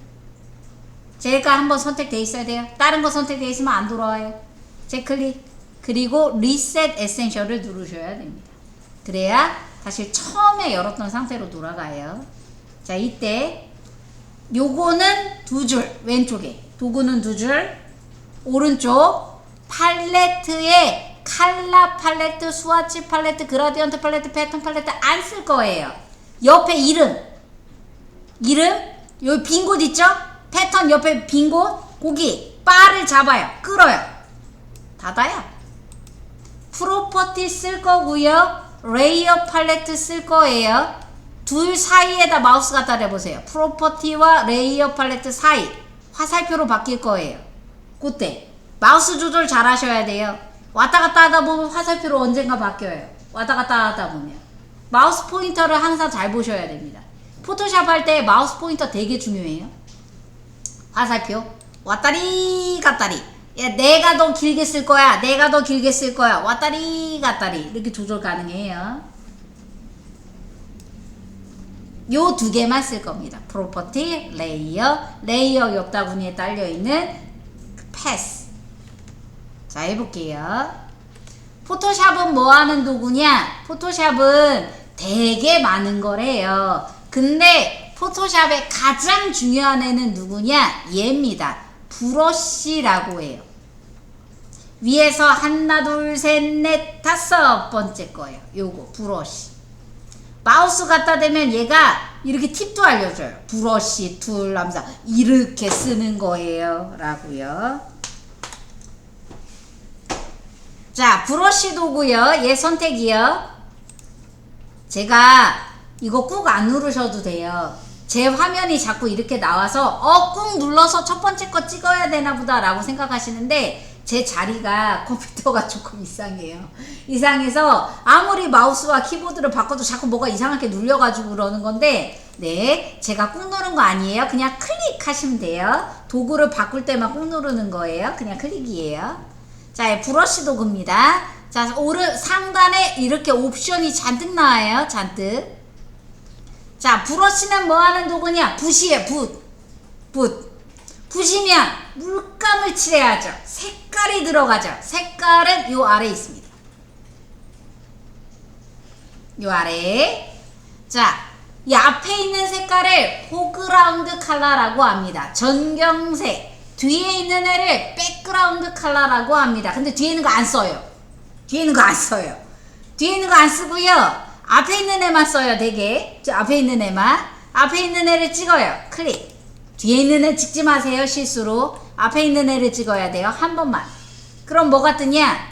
제가 한번 선택되어 있어야 돼요. 다른 거 선택되어 있으면 안 돌아와요. 제클릭. 그리고 리셋 에센셜을 누르셔야 됩니다. 그래야 다시 처음에 열었던 상태로 돌아가요. 자, 이때 요거는 두 줄, 왼쪽에 도구는 두 줄, 오른쪽 팔레트에 칼라 팔레트, 스와치 팔레트, 그라디언트 팔레트, 패턴 팔레트 안 쓸 거예요. 옆에 이름 여기 빈 곳 있죠? 패턴 옆에 빈 곳, 거기 바를 잡아요. 끌어요. 닫아요. 프로퍼티 쓸 거고요. 레이어 팔레트 쓸 거예요. 둘 사이에다 마우스 갖다 대보세요. 프로퍼티와 레이어 팔레트 사이 화살표로 바뀔 거예요. 그때 마우스 조절 잘 하셔야 돼요. 왔다 갔다 하다 보면 화살표로 언젠가 바뀌어요. 왔다 갔다 하다 보면 마우스 포인터를 항상 잘 보셔야 됩니다. 포토샵 할 때 마우스 포인터 되게 중요해요. 화살표 왔다리 갔다리. 야, 내가 더 길게 쓸 거야. 내가 더 길게 쓸 거야. 왔다리 갔다리 이렇게 조절 가능해요. 요 두 개만 쓸 겁니다. 프로퍼티, 레이어 옆다구니에 딸려있는 패스. 자, 해볼게요. 포토샵은 뭐 하는 도구냐? 포토샵은 되게 많은 거래요. 근데 포토샵의 가장 중요한 애는 누구냐? 얘입니다. 브러쉬라고 해요. 위에서 하나, 둘, 셋, 넷, 다섯 번째 거예요. 요거 브러쉬. 마우스 갖다 대면 얘가 이렇게 팁도 알려줘요. 브러쉬 툴 하면서 이렇게 쓰는 거예요. 라고요. 자, 브러쉬 도구요. 얘 선택이요. 제가 이거 꾹 안 누르셔도 돼요. 제 화면이 자꾸 이렇게 나와서 꾹 눌러서 첫 번째 거 찍어야 되나 보다 라고 생각하시는데 제 자리가 컴퓨터가 조금 이상해요. 이상해서 아무리 마우스와 키보드를 바꿔도 자꾸 뭐가 이상하게 눌려가지고 그러는 건데, 네, 제가 꾹 누른 거 아니에요. 그냥 클릭하시면 돼요. 도구를 바꿀 때만 꾹 누르는 거예요. 그냥 클릭이에요. 자, 브러쉬 도구입니다. 자, 상단에 이렇게 옵션이 잔뜩 나와요. 잔뜩. 자, 브러쉬는 뭐 하는 도구냐? 붓이에요. 붓. 붓이면 물감을 칠해야죠. 색깔이 들어가죠. 색깔은 요 아래에 있습니다. 요 아래. 자, 이 앞에 있는 색깔을 포그라운드 컬러라고 합니다. 전경색. 뒤에 있는 애를 백그라운드 컬러라고 합니다. 근데 뒤에 있는 거 안 써요. 뒤에 있는 거 안 쓰고요. 앞에 있는 애만 써요. 되게. 앞에 있는 애를 찍어요. 클릭. 뒤에 있는 애 찍지 마세요. 실수로. 앞에 있는 애를 찍어야 돼요. 한 번만. 그럼 뭐가 뜨냐?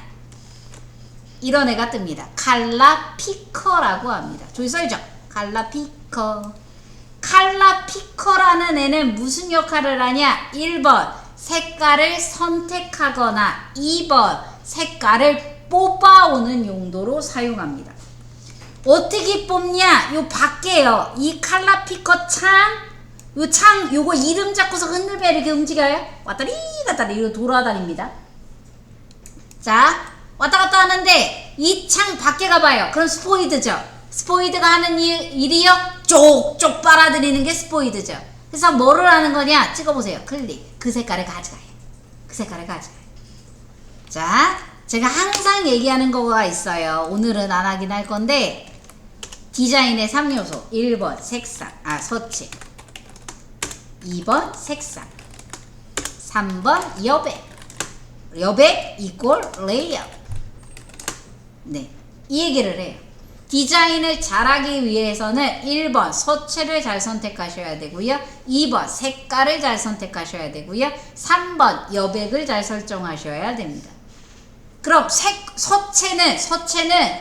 이런 애가 뜹니다. 칼라 피커라고 합니다. 저기 써있죠? 칼라 피커. 칼라 피커라는 애는 무슨 역할을 하냐? 1번 색깔을 선택하거나 2번 색깔을 뽑아오는 용도로 사용합니다. 어떻게 뽑냐? 요 밖에요. 이 칼라 피커 요거 이름 잡고서 흔들면 이렇게 움직여요. 왔다리 갔다리 이렇게 돌아다닙니다. 자, 왔다 갔다 하는데 이 창 밖에 가봐요. 그럼 스포이드죠. 스포이드가 하는 일이요? 쪽쪽 빨아들이는 게 스포이드죠. 그래서 뭐를 하는 거냐? 찍어보세요. 클릭. 그 색깔을 가져가요. 그 색깔을 가져가요. 자, 제가 항상 얘기하는 거가 있어요. 오늘은 안 하긴 할 건데 디자인의 3요소 1번 색상, 서체 2번 색상 3번 여백 이꼴 레이아웃. 네, 이 얘기를 해요. 디자인을 잘하기 위해서는 1번 서체를 잘 선택하셔야 되고요. 2번 색깔을 잘 선택하셔야 되고요. 3번 여백을 잘 설정하셔야 됩니다. 그럼 서체는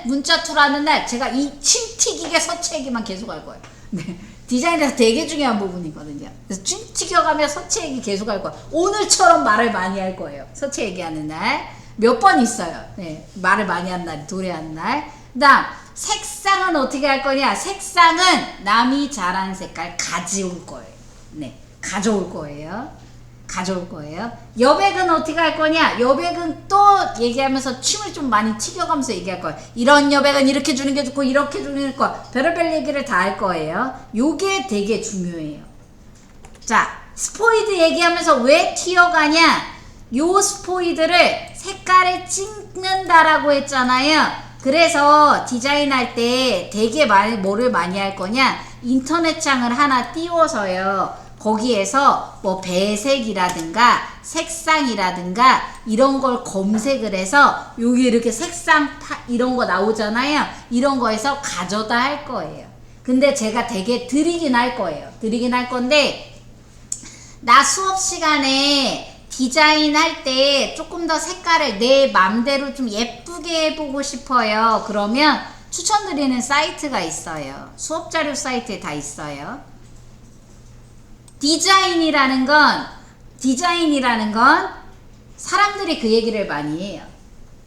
문자2 하는 날 제가 이 침 튀기게 서체 얘기만 계속 할 거예요. 네. 디자인에서 되게 중요한 부분이거든요. 그래서 침 튀겨가며 서체 얘기 계속 할 거예요. 오늘처럼 말을 많이 할 거예요. 서체 얘기하는 날 몇 번 있어요. 네, 말을 많이 한 날, 도래한 날. 그다음 색상은 어떻게 할 거냐? 색상은 남이 잘한 색깔 가져올 거예요. 네, 가져올 거예요. 여백은 어떻게 할 거냐? 여백은 또 얘기하면서 춤을 좀 많이 튀겨가면서 얘기할 거예요. 이런 여백은 이렇게 주는 게 좋고 이렇게 주는 게 좋고 별의별 얘기를 다 할 거예요. 요게 되게 중요해요. 자, 스포이드 얘기하면서 왜 튀어가냐? 요 스포이드를 색깔을 찍는다라고 했잖아요. 그래서 디자인할 때 되게 뭐를 많이 할 거냐? 인터넷 창을 하나 띄워서요. 거기에서 뭐 배색이라든가 색상이라든가 이런 걸 검색을 해서 여기 이렇게 색상 이런 거 나오잖아요. 이런 거에서 가져다 할 거예요. 근데 제가 되게 드리긴 할 거예요. 드리긴 할 건데 나 수업 시간에 디자인할 때 조금 더 색깔을 내 맘대로 좀 예쁘게 해보고 싶어요. 그러면 추천드리는 사이트가 있어요. 수업 자료 사이트에 다 있어요. 디자인이라는 건 사람들이 그 얘기를 많이 해요.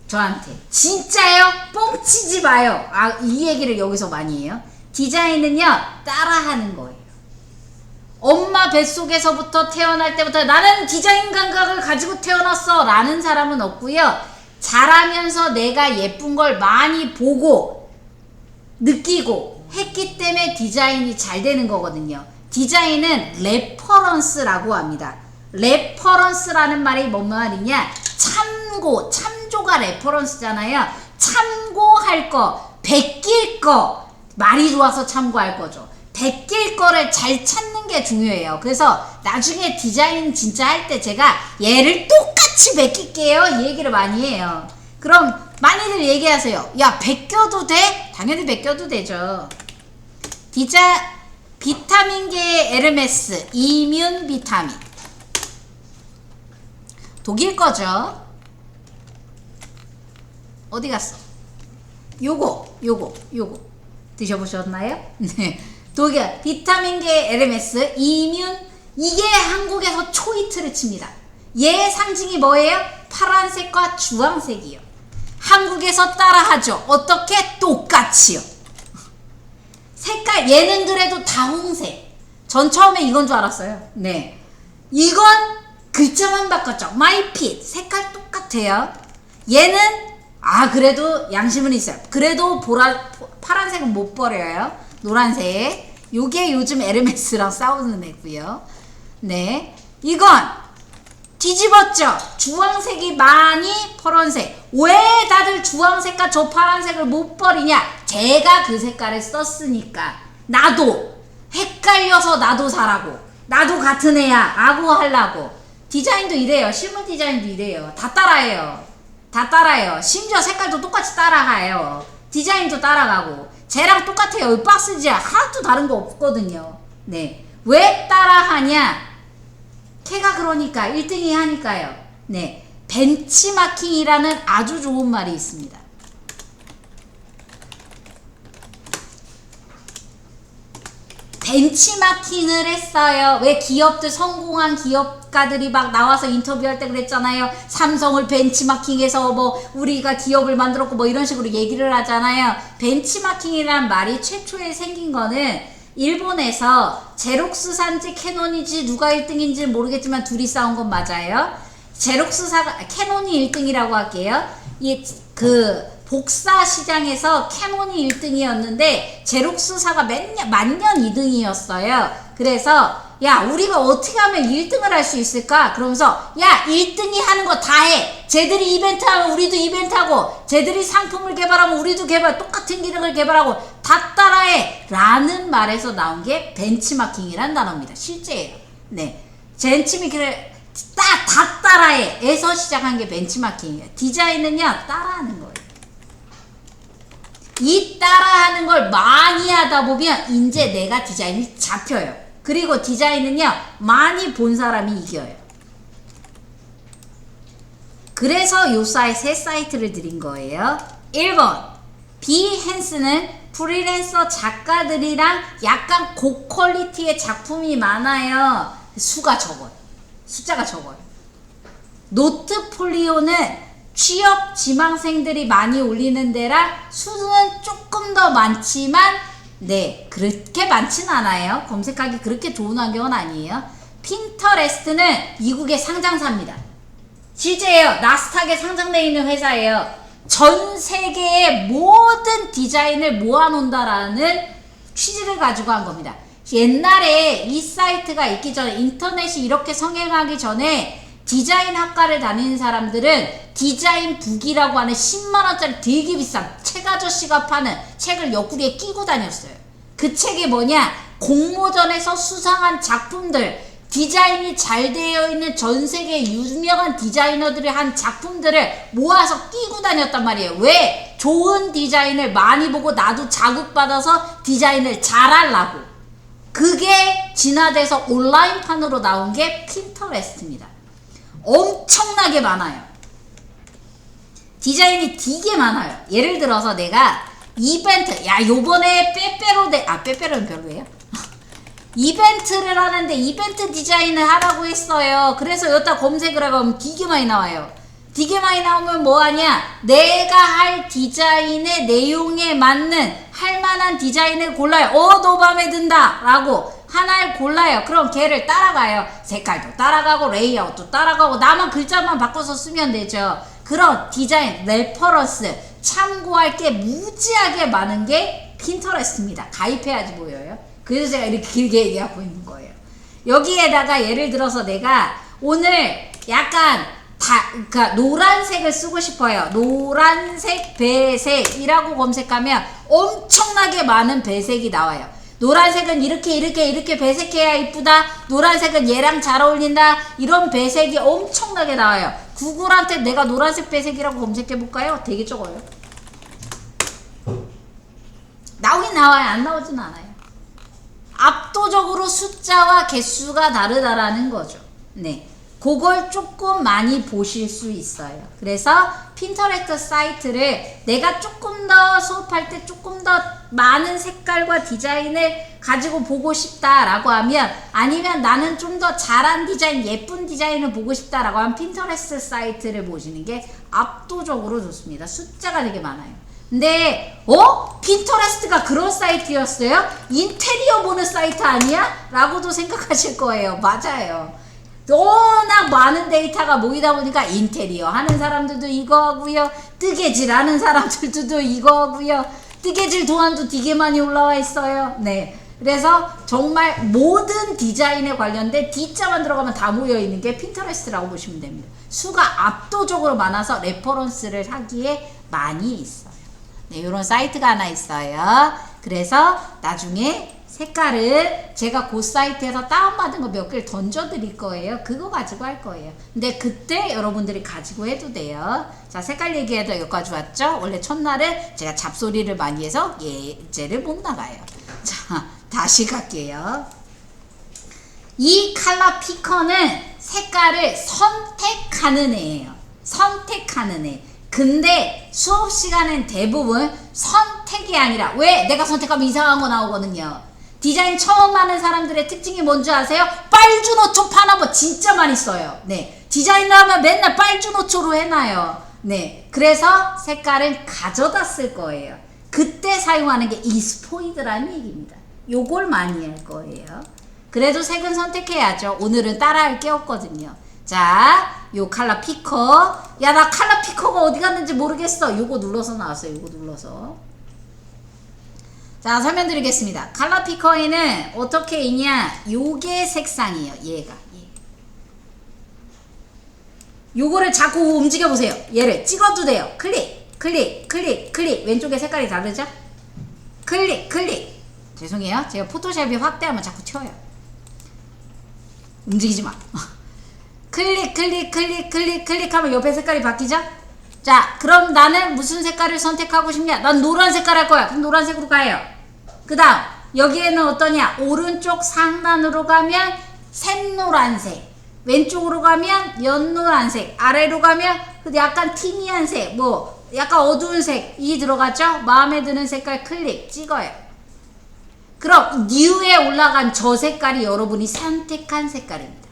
저한테. 진짜요? 뻥치지 마요. 이 얘기를 여기서 많이 해요. 디자인은요, 따라하는 거예요. 엄마 뱃속에서부터 태어날 때부터 나는 디자인 감각을 가지고 태어났어 라는 사람은 없고요. 자라면서 내가 예쁜 걸 많이 보고 느끼고 했기 때문에 디자인이 잘 되는 거거든요. 디자인은 레퍼런스라고 합니다. 레퍼런스라는 말이 뭔 말이냐? 참조가 레퍼런스잖아요. 참고할 거, 베낄 거, 말이 좋아서 참고할 거죠. 베낄 거를 잘 찾는 게 중요해요. 그래서 나중에 디자인 진짜 할 때 제가 얘를 똑같이 베낄게요. 이 얘기를 많이 해요. 그럼 많이들 얘기하세요. 야, 베껴도 돼? 당연히 베껴도 되죠. 비타민계의 에르메스, 이뮨 비타민. 독일 거죠. 어디 갔어? 요거 드셔보셨나요? 네. 독일 비타민계 에르메스 이뮨. 이게 한국에서 초이트를 칩니다. 얘의 상징이 뭐예요? 파란색과 주황색이요. 한국에서 따라하죠. 어떻게? 똑같이요. 색깔 얘는 그래도 다홍색. 전 처음에 이건 줄 알았어요. 네, 이건 글자만 바꿨죠. 마이핏 색깔 똑같아요. 얘는 그래도 양심은 있어요. 그래도 파란색은 못 버려요. 노란색. 요게 요즘 에르메스랑 싸우는 애고요. 네, 이건 뒤집었죠. 주황색이 많이 파란색. 왜 다들 주황색과 저 파란색을 못 버리냐? 제가 그 색깔을 썼으니까. 나도 헷갈려서 나도 사라고, 나도 같은 애야 라고 하려고. 디자인도 이래요. 실물 디자인도 이래요. 다 따라해요. 심지어 색깔도 똑같이 따라가요. 디자인도 따라가고. 쟤랑 똑같아요. 이 박스지 하나도 다른 거 없거든요. 네, 왜 따라하냐? 걔가 그러니까 1등이 하니까요. 네, 벤치마킹이라는 아주 좋은 말이 있습니다. 벤치마킹을 했어요. 왜 기업들 성공한 기업가들이 막 나와서 인터뷰할 때 그랬잖아요. 삼성을 벤치마킹해서 뭐 우리가 기업을 만들었고 뭐 이런 식으로 얘기를 하잖아요. 벤치마킹이란 말이 최초에 생긴 거는 일본에서 제록스사인지 캐논인지 누가 1등인지 모르겠지만 둘이 싸운 건 맞아요. 제록스사가 캐논이 1등이라고 할게요. 복사 시장에서 캐논이 1등이었는데 제록스사가 만년 2등이었어요. 그래서 야 우리가 어떻게 하면 1등을 할 수 있을까? 그러면서 야 1등이 하는 거 다 해. 쟤들이 이벤트 하면 우리도 이벤트 하고 쟤들이 상품을 개발하면 우리도 똑같은 기능을 개발하고 다 따라해 라는 말에서 나온 게 벤치마킹이란 단어입니다. 실제예요. 네, 벤치마킹을 다 따라해 에서 시작한 게 벤치마킹이에요. 디자인은요 따라하는 거예요. 이 따라하는 걸 많이 하다 보면 이제 내가 디자인이 잡혀요. 그리고 디자인은요 많이 본 사람이 이겨요. 그래서 요 세 사이트를 드린 거예요. 1번 비헨스는 프리랜서 작가들이랑 약간 고퀄리티의 작품이 많아요. 수가 적어요. 숫자가 적어요. 노트폴리오는 취업 지망생들이 많이 올리는 데라 수는 조금 더 많지만 네 그렇게 많진 않아요. 검색하기 그렇게 좋은 환경은 아니에요. 핀터레스트는 미국의 상장사입니다. 실제예요. 나스닥에 상장되어 있는 회사예요. 전 세계의 모든 디자인을 모아놓는다라는 취지를 가지고 한 겁니다. 옛날에 이 사이트가 있기 전에 인터넷이 이렇게 성행하기 전에 디자인 학과를 다니는 사람들은 디자인 북이라고 하는 10만원짜리 되게 비싼 책 아저씨가 파는 책을 옆구리에 끼고 다녔어요. 그 책이 뭐냐? 공모전에서 수상한 작품들, 디자인이 잘 되어 있는 전 세계 유명한 디자이너들이 한 작품들을 모아서 끼고 다녔단 말이에요. 왜? 좋은 디자인을 많이 보고 나도 자극받아서 디자인을 잘하려고. 그게 진화돼서 온라인판으로 나온 게 핀터레스트입니다. 엄청나게 많아요. 디자인이 되게 많아요. 예를 들어서 내가 이벤트, 야 요번에 빼빼로는 별로예요? 이벤트를 하는데 이벤트 디자인을 하라고 했어요. 그래서 여기다 검색을 해보면 되게 많이 나와요. 되게 많이 나오면 뭐하냐? 내가 할 디자인의 내용에 맞는 할만한 디자인을 골라요. 너 맘에 든다 라고 하나를 골라요. 그럼 걔를 따라가요. 색깔도 따라가고 레이아웃도 따라가고 나만 글자만 바꿔서 쓰면 되죠. 그런 디자인 레퍼런스 참고할 게 무지하게 많은 게 핀터레스트입니다. 가입해야지 보여요. 그래서 제가 이렇게 길게 얘기하고 있는 거예요. 여기에다가 예를 들어서 내가 오늘 약간 그러니까 노란색을 쓰고 싶어요. 노란색 배색이라고 검색하면 엄청나게 많은 배색이 나와요. 노란색은 이렇게 배색해야 이쁘다. 노란색은 얘랑 잘 어울린다. 이런 배색이 엄청나게 나와요. 구글한테 내가 노란색 배색이라고 검색해볼까요? 되게 적어요. 나오긴 나와요. 안 나오진 않아요. 압도적으로 숫자와 개수가 다르다라는 거죠. 네. 그걸 조금 많이 보실 수 있어요. 그래서 핀터레스트 사이트를 내가 조금 더 수업할 때 조금 더 많은 색깔과 디자인을 가지고 보고 싶다라고 하면, 아니면 나는 좀 더 잘한 디자인, 예쁜 디자인을 보고 싶다라고 하면 핀터레스트 사이트를 보시는 게 압도적으로 좋습니다. 숫자가 되게 많아요. 근데 핀터레스트가 그런 사이트였어요? 인테리어 보는 사이트 아니야? 라고도 생각하실 거예요. 맞아요. 워낙 많은 데이터가 모이다 보니까 인테리어 하는 사람들도 이거 하고요, 뜨개질 하는 사람들도 이거 하고요, 뜨개질 도안도 되게 많이 올라와 있어요. 네, 그래서 정말 모든 디자인에 관련된 D자만 들어가면 다 모여있는 게 핀터레스트라고 보시면 됩니다. 수가 압도적으로 많아서 레퍼런스를 하기에 많이 있어요. 네, 이런 사이트가 하나 있어요. 그래서 나중에 색깔을 제가 그 사이트에서 다운받은 거 몇 개를 던져 드릴 거예요. 그거 가지고 할 거예요. 근데 그때 여러분들이 가지고 해도 돼요. 자, 색깔 얘기해도 여기까지 왔죠? 원래 첫날은 제가 잡소리를 많이 해서 예제를 못 나가요. 자, 다시 갈게요. 이 컬러 피커는 색깔을 선택하는 애예요. 선택하는 애. 근데 수업 시간엔 대부분 선택이 아니라, 왜? 내가 선택하면 이상한 거 나오거든요. 디자인 처음 하는 사람들의 특징이 뭔지 아세요? 빨주노초 파나보 진짜 많이 써요. 네. 디자인을 하면 맨날 빨주노초로 해놔요. 네. 그래서 색깔은 가져다 쓸 거예요. 그때 사용하는 게 이스포이드라는 얘기입니다. 요걸 많이 할 거예요. 그래도 색은 선택해야죠. 오늘은 따라할 게 없거든요. 자, 요 칼라 피커. 야, 나 칼라 피커가 어디 갔는지 모르겠어. 요거 눌러서 나왔어요. 요거 눌러서. 자, 설명드리겠습니다. 칼라 피커에는 어떻게 있냐? 요게 색상이에요. 얘가. 요거를 자꾸 움직여 보세요. 얘를 찍어도 돼요. 클릭, 클릭, 클릭, 클릭. 왼쪽에 색깔이 다르죠? 클릭, 클릭. 죄송해요. 제가 포토샵이 확대하면 자꾸 튀어요. 움직이지 마. 클릭, 클릭, 클릭, 클릭, 클릭하면 옆에 색깔이 바뀌죠? 자, 그럼 나는 무슨 색깔을 선택하고 싶냐? 난 노란 색깔 할 거야. 그럼 노란색으로 가요. 그 다음, 여기에는 어떠냐? 오른쪽 상단으로 가면 샛노란색, 왼쪽으로 가면 연노란색, 아래로 가면 약간 티미한 색, 뭐 약간 어두운 색이 들어갔죠? 마음에 드는 색깔 클릭, 찍어요. 그럼 New에 올라간 저 색깔이 여러분이 선택한 색깔입니다.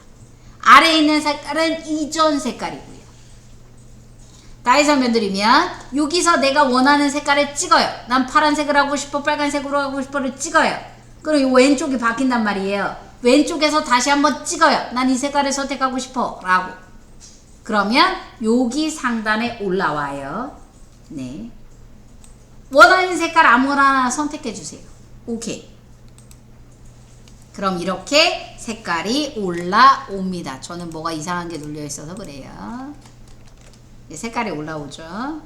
아래에 있는 색깔은 이전 색깔이고요. 다시 설명드리면 여기서 내가 원하는 색깔을 찍어요. 난 파란색을 하고 싶어, 빨간색으로 하고 싶어를 찍어요. 그럼 이 왼쪽이 바뀐단 말이에요. 왼쪽에서 다시 한번 찍어요. 난 이 색깔을 선택하고 싶어 라고. 그러면 여기 상단에 올라와요. 네. 원하는 색깔 아무거나 선택해 주세요. 오케이. 그럼 이렇게 색깔이 올라옵니다. 저는 뭐가 이상한 게 눌려 있어서 그래요. 색깔이 올라오죠.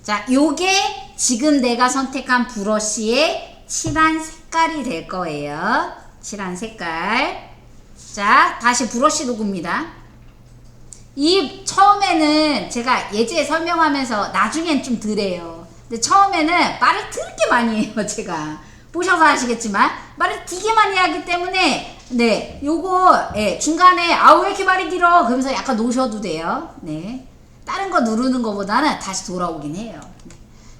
자, 요게 지금 내가 선택한 브러쉬의 칠한 색깔이 될 거예요. 칠한 색깔. 자, 다시 브러쉬 도구입니다. 이 처음에는 제가 예제에 설명하면서 나중엔 좀 덜해요. 근데 처음에는 말을 되게 많이 해요. 제가 보셔서 아시겠지만 말을 되게 많이 하기 때문에 네, 요거 중간에 왜 이렇게 말이 길어? 그러면서 약간 놓으셔도 돼요. 네, 다른 거 누르는 거보다는 다시 돌아오긴 해요.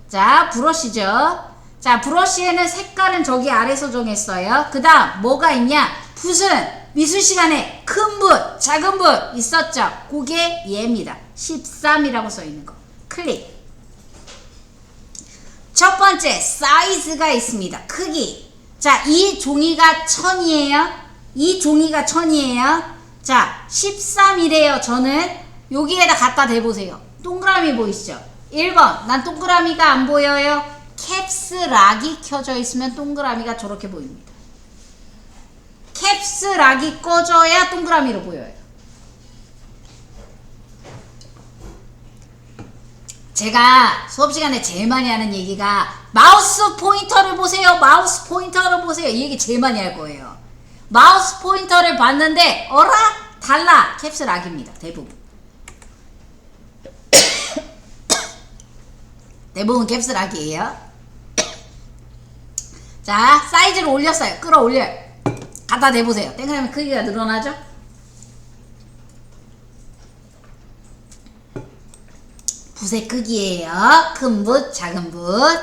자, 브러쉬죠. 자, 브러쉬에는 색깔은 저기 아래서 정했어요. 그 다음 뭐가 있냐? 붓은 미술 시간에 큰 붓, 작은 붓 있었죠? 그게 얘입니다. 13이라고 써 있는 거. 클릭. 첫 번째 사이즈가 있습니다. 크기. 자, 이 종이가 1000이에요. 이 종이가 1000이에요. 자, 13이래요. 저는 여기에다 갖다 대보세요. 동그라미 보이시죠? 1번. 난 동그라미가 안 보여요. 캡스락이 켜져 있으면 동그라미가 저렇게 보입니다. 캡스락이 꺼져야 동그라미로 보여요. 제가 수업 시간에 제일 많이 하는 얘기가 마우스 포인터를 보세요. 마우스 포인터를 보세요. 이 얘기 제일 많이 할 거예요. 마우스 포인터를 봤는데 어라? 달라. 캡스락입니다. 대부분. 대부분 캡스락이에요. 자, 사이즈를 올렸어요. 끌어올려요. 갖다 대보세요. 동그라미 크기가 늘어나죠? 붓의 크기예요. 큰 붓, 작은 붓.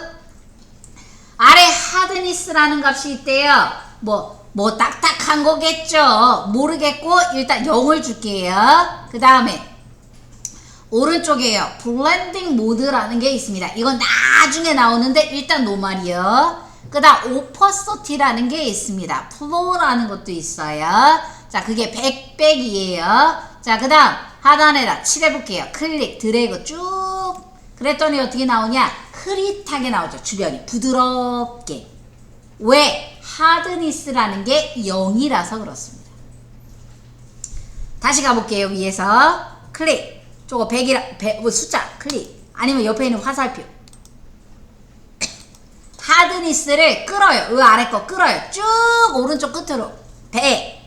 아래 하드니스라는 값이 있대요. 뭐 딱딱한 거겠죠. 모르겠고 일단 0을 줄게요. 그 다음에 오른쪽에요. 블렌딩 모드라는 게 있습니다. 이건 나중에 나오는데 일단 노말이요. 그 다음 오퍼서티라는 게 있습니다. 플로우라는 것도 있어요. 자, 그게 백백이에요. 자, 그 다음 하단에다 칠해볼게요. 클릭, 드래그 쭉. 그랬더니 어떻게 나오냐? 흐릿하게 나오죠. 주변이 부드럽게. 왜? 하드니스라는 게 0이라서 그렇습니다. 다시 가볼게요. 위에서 클릭. 저거 100이라 숫자 클릭. 아니면 옆에 있는 화살표. 하드니스를 끌어요. 이 아래 거 끌어요. 쭉 오른쪽 끝으로 100.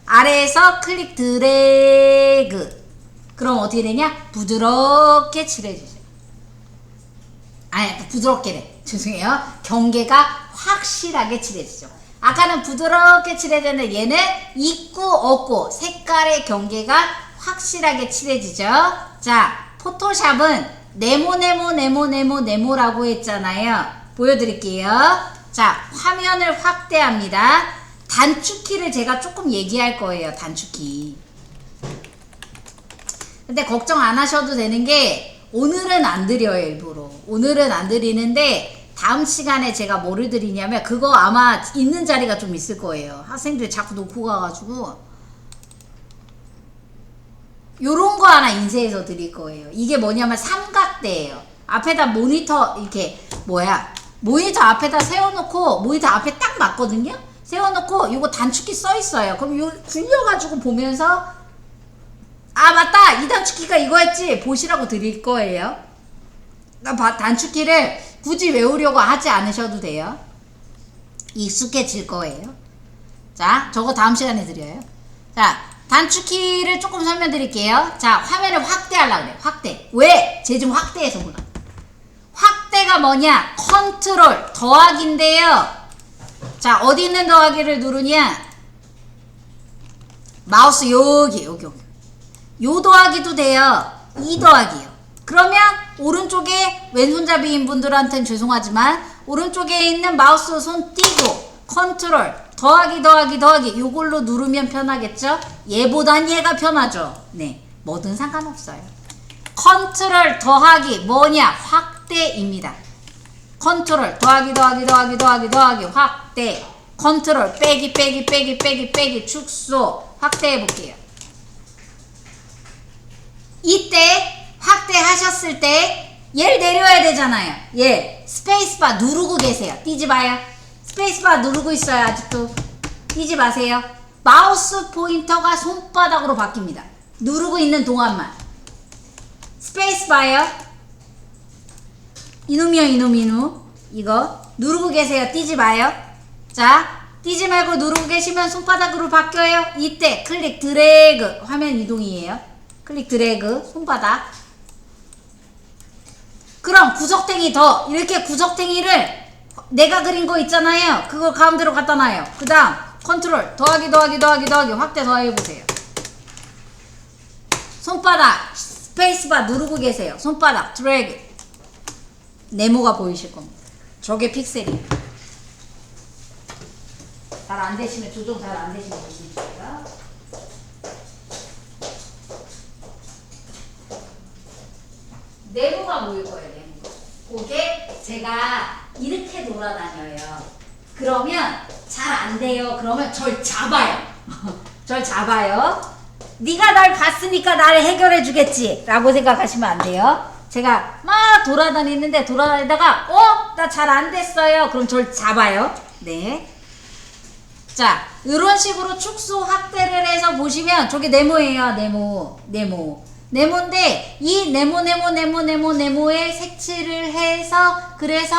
아래에서 클릭 드래그. 그럼 어떻게 되냐? 부드럽게 칠해주세요. 아니, 부드럽게래. 죄송해요. 경계가 확실하게 칠해지죠. 아까는 부드럽게 칠해졌는데 얘는 있고 없고 색깔의 경계가 확실하게 칠해지죠. 자, 포토샵은 네모라고 했잖아요. 보여드릴게요. 자, 화면을 확대합니다. 단축키를 제가 조금 얘기할 거예요. 단축키. 근데 걱정 안 하셔도 되는 게 오늘은 안 드려요. 일부러. 오늘은 안 드리는데 다음 시간에 제가 뭐를 드리냐면 그거 아마 있는 자리가 좀 있을 거예요. 학생들 자꾸 놓고 가가지고 요런 거 하나 인쇄해서 드릴 거예요. 이게 뭐냐면 삼각대예요. 앞에다 모니터 이렇게 모니터 앞에다 세워놓고 모니터 앞에 딱 맞거든요. 세워놓고 요거 단축키 써 있어요. 그럼 요 굴려가지고 보면서 아 맞다 이 단축키가 이거였지 보시라고 드릴 거예요. 단축키를 굳이 외우려고 하지 않으셔도 돼요. 익숙해질 거예요. 자, 저거 다음 시간에 드려요. 자, 단축키를 조금 설명드릴게요. 자, 화면을 확대하려고 그래요. 확대. 왜? 쟤 좀 확대해서 몰라. 확대가 뭐냐? 컨트롤 더하기인데요. 자, 어디 있는 더하기를 누르냐? 마우스 여기. 요 더하기도 돼요. 이 더하기요. 그러면 오른쪽에 왼손잡이인 분들한테는 죄송하지만 오른쪽에 있는 마우스 손 띄고 컨트롤 더하기 요걸로 누르면 편하겠죠? 얘보단 얘가 편하죠? 네, 뭐든 상관없어요. 컨트롤 더하기 뭐냐? 확대입니다. 컨트롤 더하기 확대. 컨트롤 빼기 축소 확대해 볼게요. 이때 확대하셨을 때 얘를 내려야 되잖아요. 얘 스페이스바 누르고 계세요. 뛰지 마요. 스페이스바 누르고 있어요. 아직도 뛰지 마세요. 마우스 포인터가 손바닥으로 바뀝니다. 누르고 있는 동안만 스페이스바요. 이놈이요 이놈 이거 누르고 계세요. 뛰지 마요. 자, 뛰지 말고 누르고 계시면 손바닥으로 바뀌어요. 이때 클릭 드래그 화면 이동이에요. 클릭 드래그 손바닥. 그럼 구석탱이 더 이렇게 구석탱이를 내가 그린 거 있잖아요. 그걸 가운데로 갖다 놔요. 그 다음 컨트롤 더하기 확대 더해보세요. 손바닥 스페이스바 누르고 계세요. 손바닥 드래그. 네모가 보이실 겁니다. 저게 픽셀이에요. 잘 안 되시면 조정 잘 안 되시면 보시면 네모가 보일 거예요. 네모. 그게 제가 이렇게 돌아다녀요. 그러면 잘 안 돼요. 그러면 절 잡아요. 절 잡아요. 네가 날 봤으니까 나를 해결해 주겠지 라고 생각하시면 안 돼요. 제가 막 돌아다니다가 나 잘 안 됐어요. 그럼 절 잡아요. 네. 자, 이런 식으로 축소 확대를 해서 보시면 저게 네모예요. 네모인데 이 네모에 색칠을 해서 그래서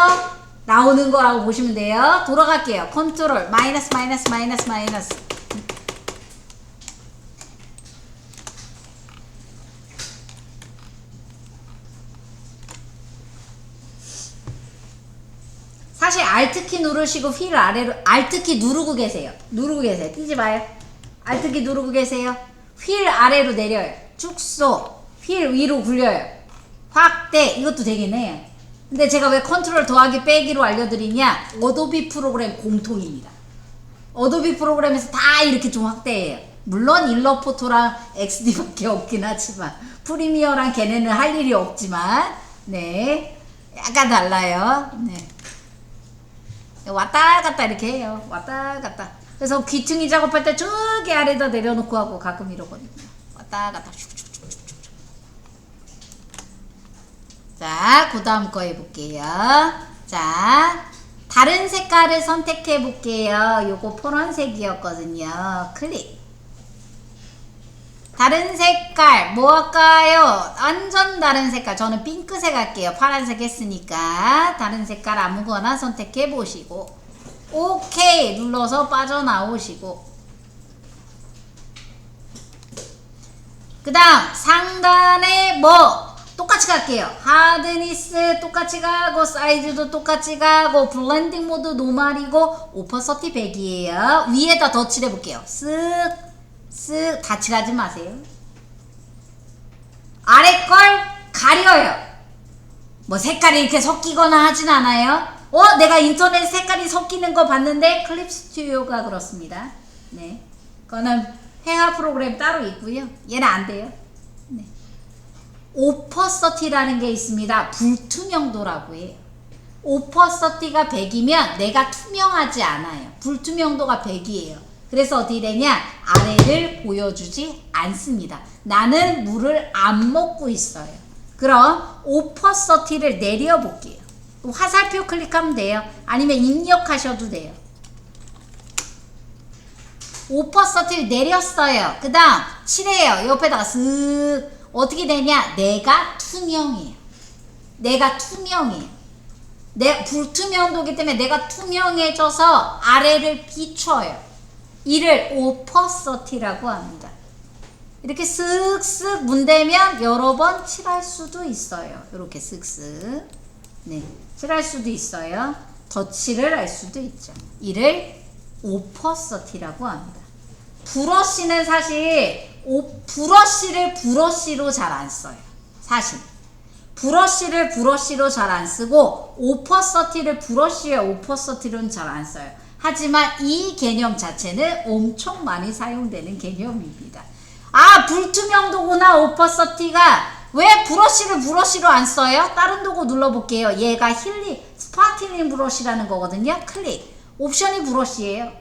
나오는 거라고 보시면 돼요. 돌아갈게요. 컨트롤 마이너스 사실 Alt키 누르시고 휠 아래로 Alt키 누르고 계세요. 뛰지 마요. Alt키 누르고 계세요. 휠 아래로 내려요. 축소 휠 위로 굴려요. 확대 이것도 되긴 해요. 근데 제가 왜 컨트롤 더하기 빼기로 알려드리냐? 어도비 프로그램 공통입니다. 어도비 프로그램에서 다 이렇게 좀 확대해요. 물론 일러포토랑 XD밖에 없긴 하지만 프리미어랑 걔네는 할 일이 없지만 네 약간 달라요. 네. 왔다 갔다 이렇게 해요. 왔다 갔다. 그래서 귀퉁이 작업할 때 저기 아래다 내려놓고 하고 가끔 이러거든요. 왔다 갔다 자, 그 다음 거 해볼게요. 자, 다른 색깔을 선택해 볼게요. 요거 파란색이었거든요. 클릭. 다른 색깔 뭐 할까요? 완전 다른 색깔. 저는 핑크색 할게요. 파란색 했으니까 다른 색깔 아무거나 선택해 보시고 오케이 눌러서 빠져나오시고 그 다음 상단에 뭐 똑같이 갈게요. 하드니스 똑같이 가고 사이즈도 똑같이 가고 블렌딩 모드 노말이고 오퍼서티 100이에요. 위에다 덧칠해 볼게요. 쓱 덧칠하지 마세요. 아래 걸 가려요. 뭐 색깔이 이렇게 섞이거나 하진 않아요. 내가 인터넷 색깔이 섞이는 거 봤는데 클립 스튜디오가 그렇습니다. 네. 그거는 회화 프로그램 따로 있고요. 얘는 안 돼요. 네. 오퍼서티라는 게 있습니다. 불투명도라고 해요. 오퍼서티가 100이면 내가 투명하지 않아요. 불투명도가 100이에요. 그래서 어떻게 되냐? 아래를 보여주지 않습니다. 나는 물을 안 먹고 있어요. 그럼 오퍼서티를 내려볼게요. 화살표 클릭하면 돼요. 아니면 입력하셔도 돼요. 오퍼서티를 내렸어요. 그 다음 칠해요. 옆에다가 쓱 어떻게 되냐? 내가 투명해요. 내가 투명해요. 내 불투명도기 때문에 내가 투명해져서 아래를 비춰요. 이를 오퍼서티라고 합니다. 이렇게 쓱쓱 문대면 여러 번 칠할 수도 있어요. 이렇게 쓱쓱. 네, 칠할 수도 있어요. 덧칠을 할 수도 있죠. 이를 오퍼서티라고 합니다. 브러쉬는 사실 브러쉬를 브러쉬로 잘 안 써요. 사실 브러쉬를 브러쉬로 잘 안 쓰고 오퍼서티를 브러쉬의 오퍼서티로는 잘 안 써요. 하지만 이 개념 자체는 엄청 많이 사용되는 개념입니다. 불투명도구나 오퍼서티가. 왜 브러쉬를 브러쉬로 안 써요? 다른 도구 눌러볼게요. 얘가 스파틀링 브러쉬라는 거거든요. 클릭. 옵션이 브러쉬예요.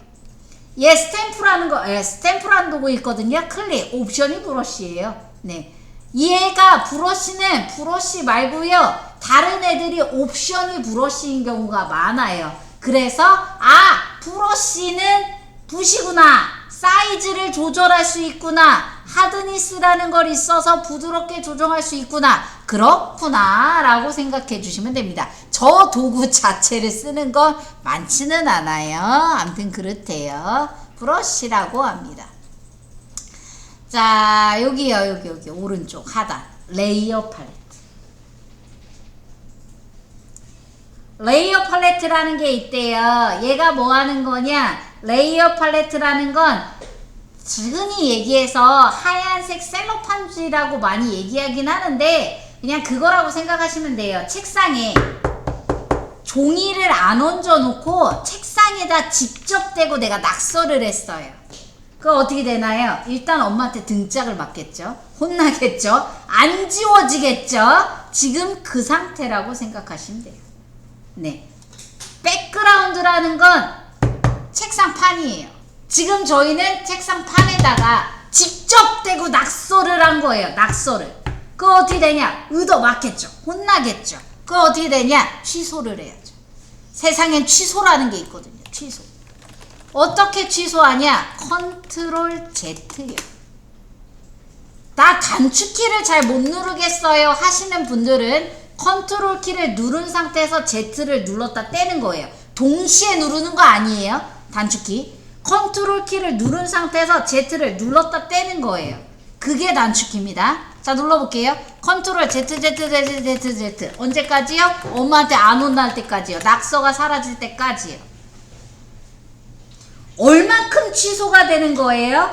얘 스탬프라는 도구 있거든요. 클릭. 옵션이 브러쉬예요. 네. 얘가 브러쉬는 브러쉬 말고요. 다른 애들이 옵션이 브러쉬인 경우가 많아요. 그래서 브러쉬는 붓이구나. 사이즈를 조절할 수 있구나. 하드니스라는 걸 있어서 부드럽게 조정할 수 있구나. 그렇구나 라고 생각해 주시면 됩니다. 저 도구 자체를 쓰는 건 많지는 않아요. 아무튼 그렇대요. 브러쉬라고 합니다. 자, 여기요. 여기 오른쪽 하단 레이어 팔레트. 레이어 팔레트라는 게 있대요. 얘가 뭐 하는 거냐? 레이어 팔레트라는 건 흔히 얘기해서 하얀색 셀로판지라고 많이 얘기하긴 하는데 그냥 그거라고 생각하시면 돼요. 책상에 종이를 안 얹어 놓고 책상에다 직접 대고 내가 낙서를 했어요. 그거 어떻게 되나요? 일단 엄마한테 등짝을 맞겠죠? 혼나겠죠? 안 지워지겠죠? 지금 그 상태라고 생각하시면 돼요. 네. 백그라운드라는 건 책상판이에요. 지금 저희는 책상판에다가 직접 대고 낙서를 한 거예요. 낙서를. 그거 어떻게 되냐? 얻어맞겠죠. 혼나겠죠. 그거 어떻게 되냐? 취소를 해야죠. 세상엔 취소라는 게 있거든요. 취소. 어떻게 취소하냐? 컨트롤 Z요. 나 단축키를 잘 못 누르겠어요 하시는 분들은 컨트롤 키를 누른 상태에서 Z를 눌렀다 떼는 거예요. 동시에 누르는 거 아니에요. 단축키. 컨트롤 키를 누른 상태에서 Z를 눌렀다 떼는 거예요. 그게 단축키입니다. 자, 눌러볼게요. 컨트롤 Z. 언제까지요? 엄마한테 안 혼날 때까지요. 낙서가 사라질 때까지요. 얼만큼 취소가 되는 거예요?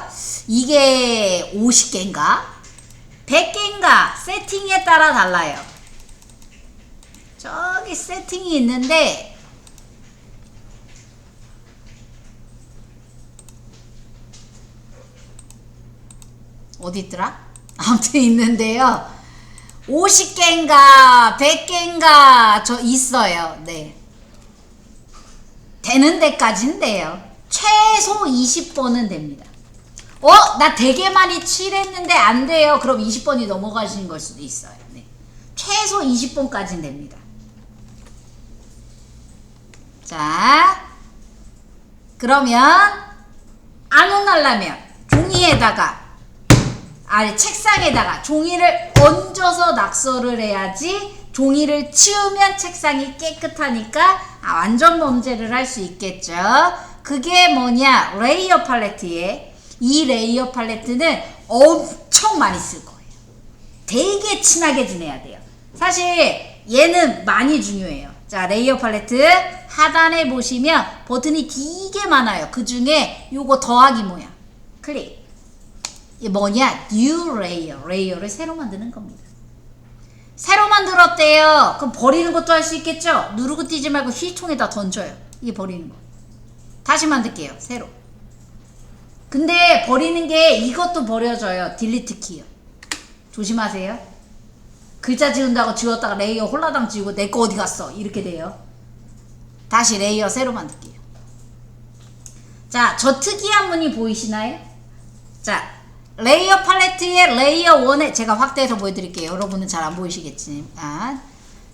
이게 50개인가? 100개인가? 세팅에 따라 달라요. 저기 세팅이 있는데 어디 있더라? 아무튼 있는데요. 50개인가 100개인가 저 있어요. 네. 되는 데까지는 돼요. 최소 20번은 됩니다. 나 되게 많이 칠했는데 안 돼요. 그럼 20번이 넘어가시는 걸 수도 있어요. 네. 최소 20번까지는 됩니다. 자, 그러면 안 혼날라면 종이에다가 책상에다가 종이를 얹어서 낙서를 해야지. 종이를 치우면 책상이 깨끗하니까 완전 범죄를 할 수 있겠죠. 그게 뭐냐? 레이어 팔레트에 이 레이어 팔레트는 엄청 많이 쓸 거예요. 되게 친하게 지내야 돼요. 사실 얘는 많이 중요해요. 자, 레이어 팔레트 하단에 보시면 버튼이 되게 많아요. 그 중에 요거 더하기 모양 클릭. 이게 뭐냐? New Layer. 레이어를 새로 만드는 겁니다. 새로 만들었대요. 그럼 버리는 것도 할 수 있겠죠? 누르고 뛰지 말고 휘통에다 던져요. 이게 버리는 거. 다시 만들게요. 새로. 근데 버리는 게 이것도 버려져요. 딜리트 키요. 조심하세요. 글자 지운다고 지웠다가 레이어 홀라당 지우고 내 거 어디 갔어? 이렇게 돼요. 다시 레이어 새로 만들게요. 자, 저 특이한 무늬 보이시나요? 자, 레이어 팔레트의 레이어 1에 제가 확대해서 보여드릴게요. 여러분은 잘 안 보이시겠지만.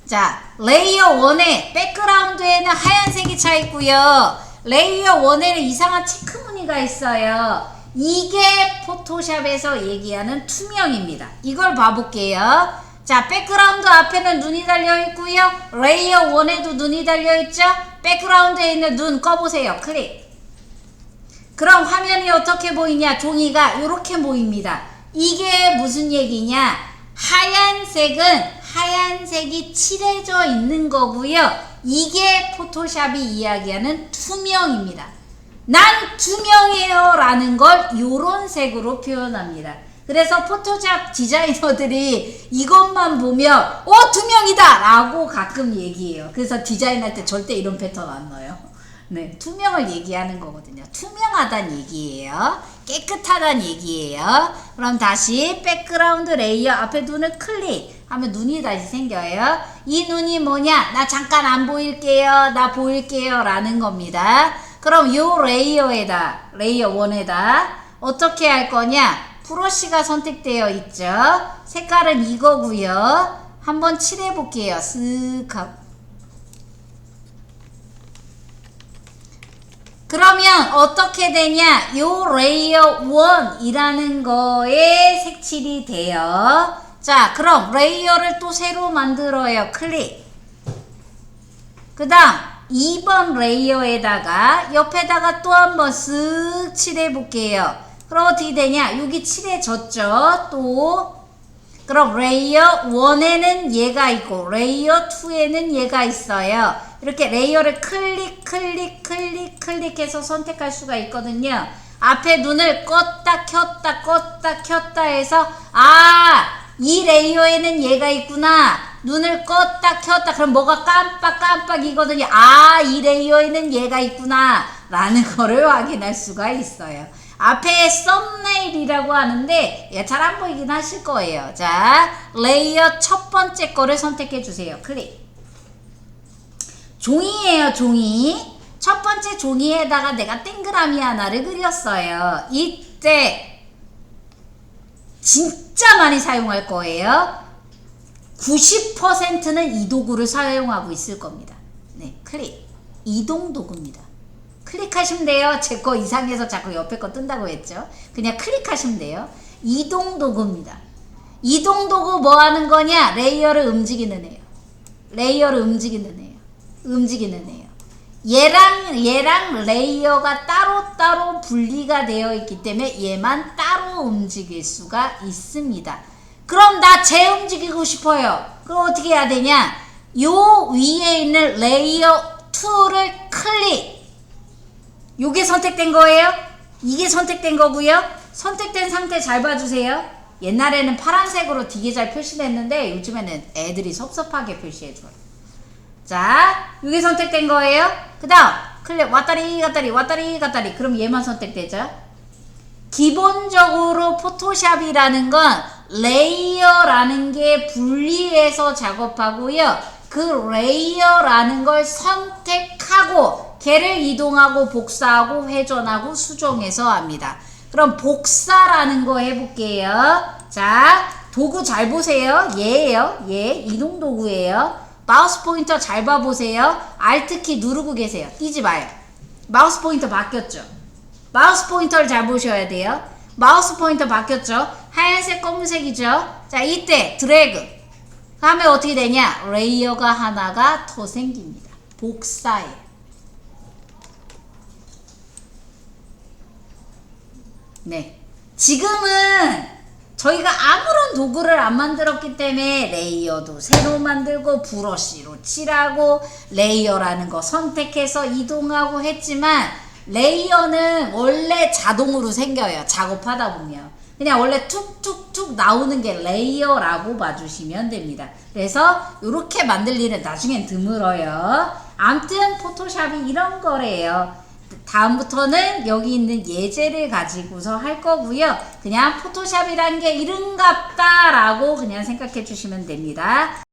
자, 레이어 1에 백그라운드에는 하얀색이 차 있고요. 레이어 1에는 이상한 체크 무늬가 있어요. 이게 포토샵에서 얘기하는 투명입니다. 이걸 봐볼게요. 자, 백그라운드 앞에는 눈이 달려있고요. 레이어 1에도 눈이 달려있죠. 백그라운드에 있는 눈 꺼보세요. 클릭. 그럼 화면이 어떻게 보이냐? 종이가 이렇게 보입니다. 이게 무슨 얘기냐? 하얀색이 칠해져 있는 거고요. 이게 포토샵이 이야기하는 투명입니다. 난 투명해요 라는 걸 요런 색으로 표현합니다. 그래서 포토샵 디자이너들이 이것만 보면 투명이다 라고 가끔 얘기해요. 그래서 디자인할 때 절대 이런 패턴 안 넣어요. 네, 투명을 얘기하는 거거든요. 투명하단 얘기예요. 깨끗하단 얘기예요. 그럼 다시 백그라운드 레이어 앞에 눈을 클릭하면 눈이 다시 생겨요. 이 눈이 뭐냐? 나 잠깐 안 보일게요. 나 보일게요 라는 겁니다. 그럼 요 레이어 1에다 어떻게 할 거냐? 브러쉬가 선택되어 있죠. 색깔은 이거고요. 한번 칠해 볼게요. 쓱 하고. 그러면 어떻게 되냐? 요 레이어 1이라는 거에 색칠이 돼요. 자, 그럼 레이어를 또 새로 만들어요. 클릭. 그 다음 2번 레이어에다가 옆에다가 또 한번 쓱 칠해 볼게요. 그럼 어떻게 되냐? 여기 칠해졌죠? 또 그럼 레이어 1에는 얘가 있고 레이어 2에는 얘가 있어요. 이렇게 레이어를 클릭해서 선택할 수가 있거든요. 앞에 눈을 껐다 켰다 해서 이 레이어에는 얘가 있구나. 눈을 껐다 켰다 그럼 뭐가 깜빡이거든요. 이 레이어에는 얘가 있구나 라는 거를 확인할 수가 있어요. 앞에 썸네일이라고 하는데 잘 안 보이긴 하실 거예요. 자, 레이어 첫 번째 거를 선택해 주세요. 클릭. 종이에요. 종이. 첫 번째 종이에다가 내가 동그라미 하나를 그렸어요. 이때 진짜 많이 사용할 거예요. 90%는 이 도구를 사용하고 있을 겁니다. 네, 클릭. 이동 도구입니다. 클릭하시면 돼요. 제 거 이상해서 자꾸 옆에 거 뜬다고 했죠. 그냥 클릭하시면 돼요. 이동 도구입니다. 이동 도구 뭐 하는 거냐? 레이어를 움직이는 애요. 레이어를 움직이는 애요. 얘랑 레이어가 따로 분리가 되어 있기 때문에 얘만 따로 움직일 수가 있습니다. 그럼 나 쟤 움직이고 싶어요. 그럼 어떻게 해야 되냐? 요 위에 있는 레이어 2를 클릭. 요게 선택된 거예요. 이게 선택된 거고요. 선택된 상태 잘 봐주세요. 옛날에는 파란색으로 되게 잘 표시됐는데 요즘에는 애들이 섭섭하게 표시해줘요. 자, 이게 선택된 거예요. 그 다음 클릭 왔다리 갔다리 그럼 얘만 선택되죠. 기본적으로 포토샵이라는 건 레이어라는 게 분리해서 작업하고요. 그 레이어라는 걸 선택하고 걔를 이동하고 복사하고 회전하고 수정해서 합니다. 그럼 복사라는 거 해볼게요. 자, 도구 잘 보세요. 얘예요. 얘 이동 도구예요. 마우스 포인터 잘 봐보세요. Alt키 누르고 계세요. 뛰지 마요. 마우스 포인터 바뀌었죠. 마우스 포인터를 잘 보셔야 돼요. 마우스 포인터 바뀌었죠. 하얀색 검은색이죠. 자, 이때 드래그 하면 어떻게 되냐? 레이어가 하나가 더 생깁니다. 복사예요. 네, 지금은 저희가 아무런 도구를 안 만들었기 때문에 레이어도 새로 만들고 브러쉬로 칠하고 레이어라는 거 선택해서 이동하고 했지만 레이어는 원래 자동으로 생겨요. 작업하다 보면. 그냥 원래 툭툭툭 나오는 게 레이어라고 봐주시면 됩니다. 그래서 이렇게 만들 일은 나중엔 드물어요. 암튼 포토샵이 이런 거래요. 다음부터는 여기 있는 예제를 가지고서 할 거고요. 그냥 포토샵이란 게 이른갑다 라고 그냥 생각해 주시면 됩니다.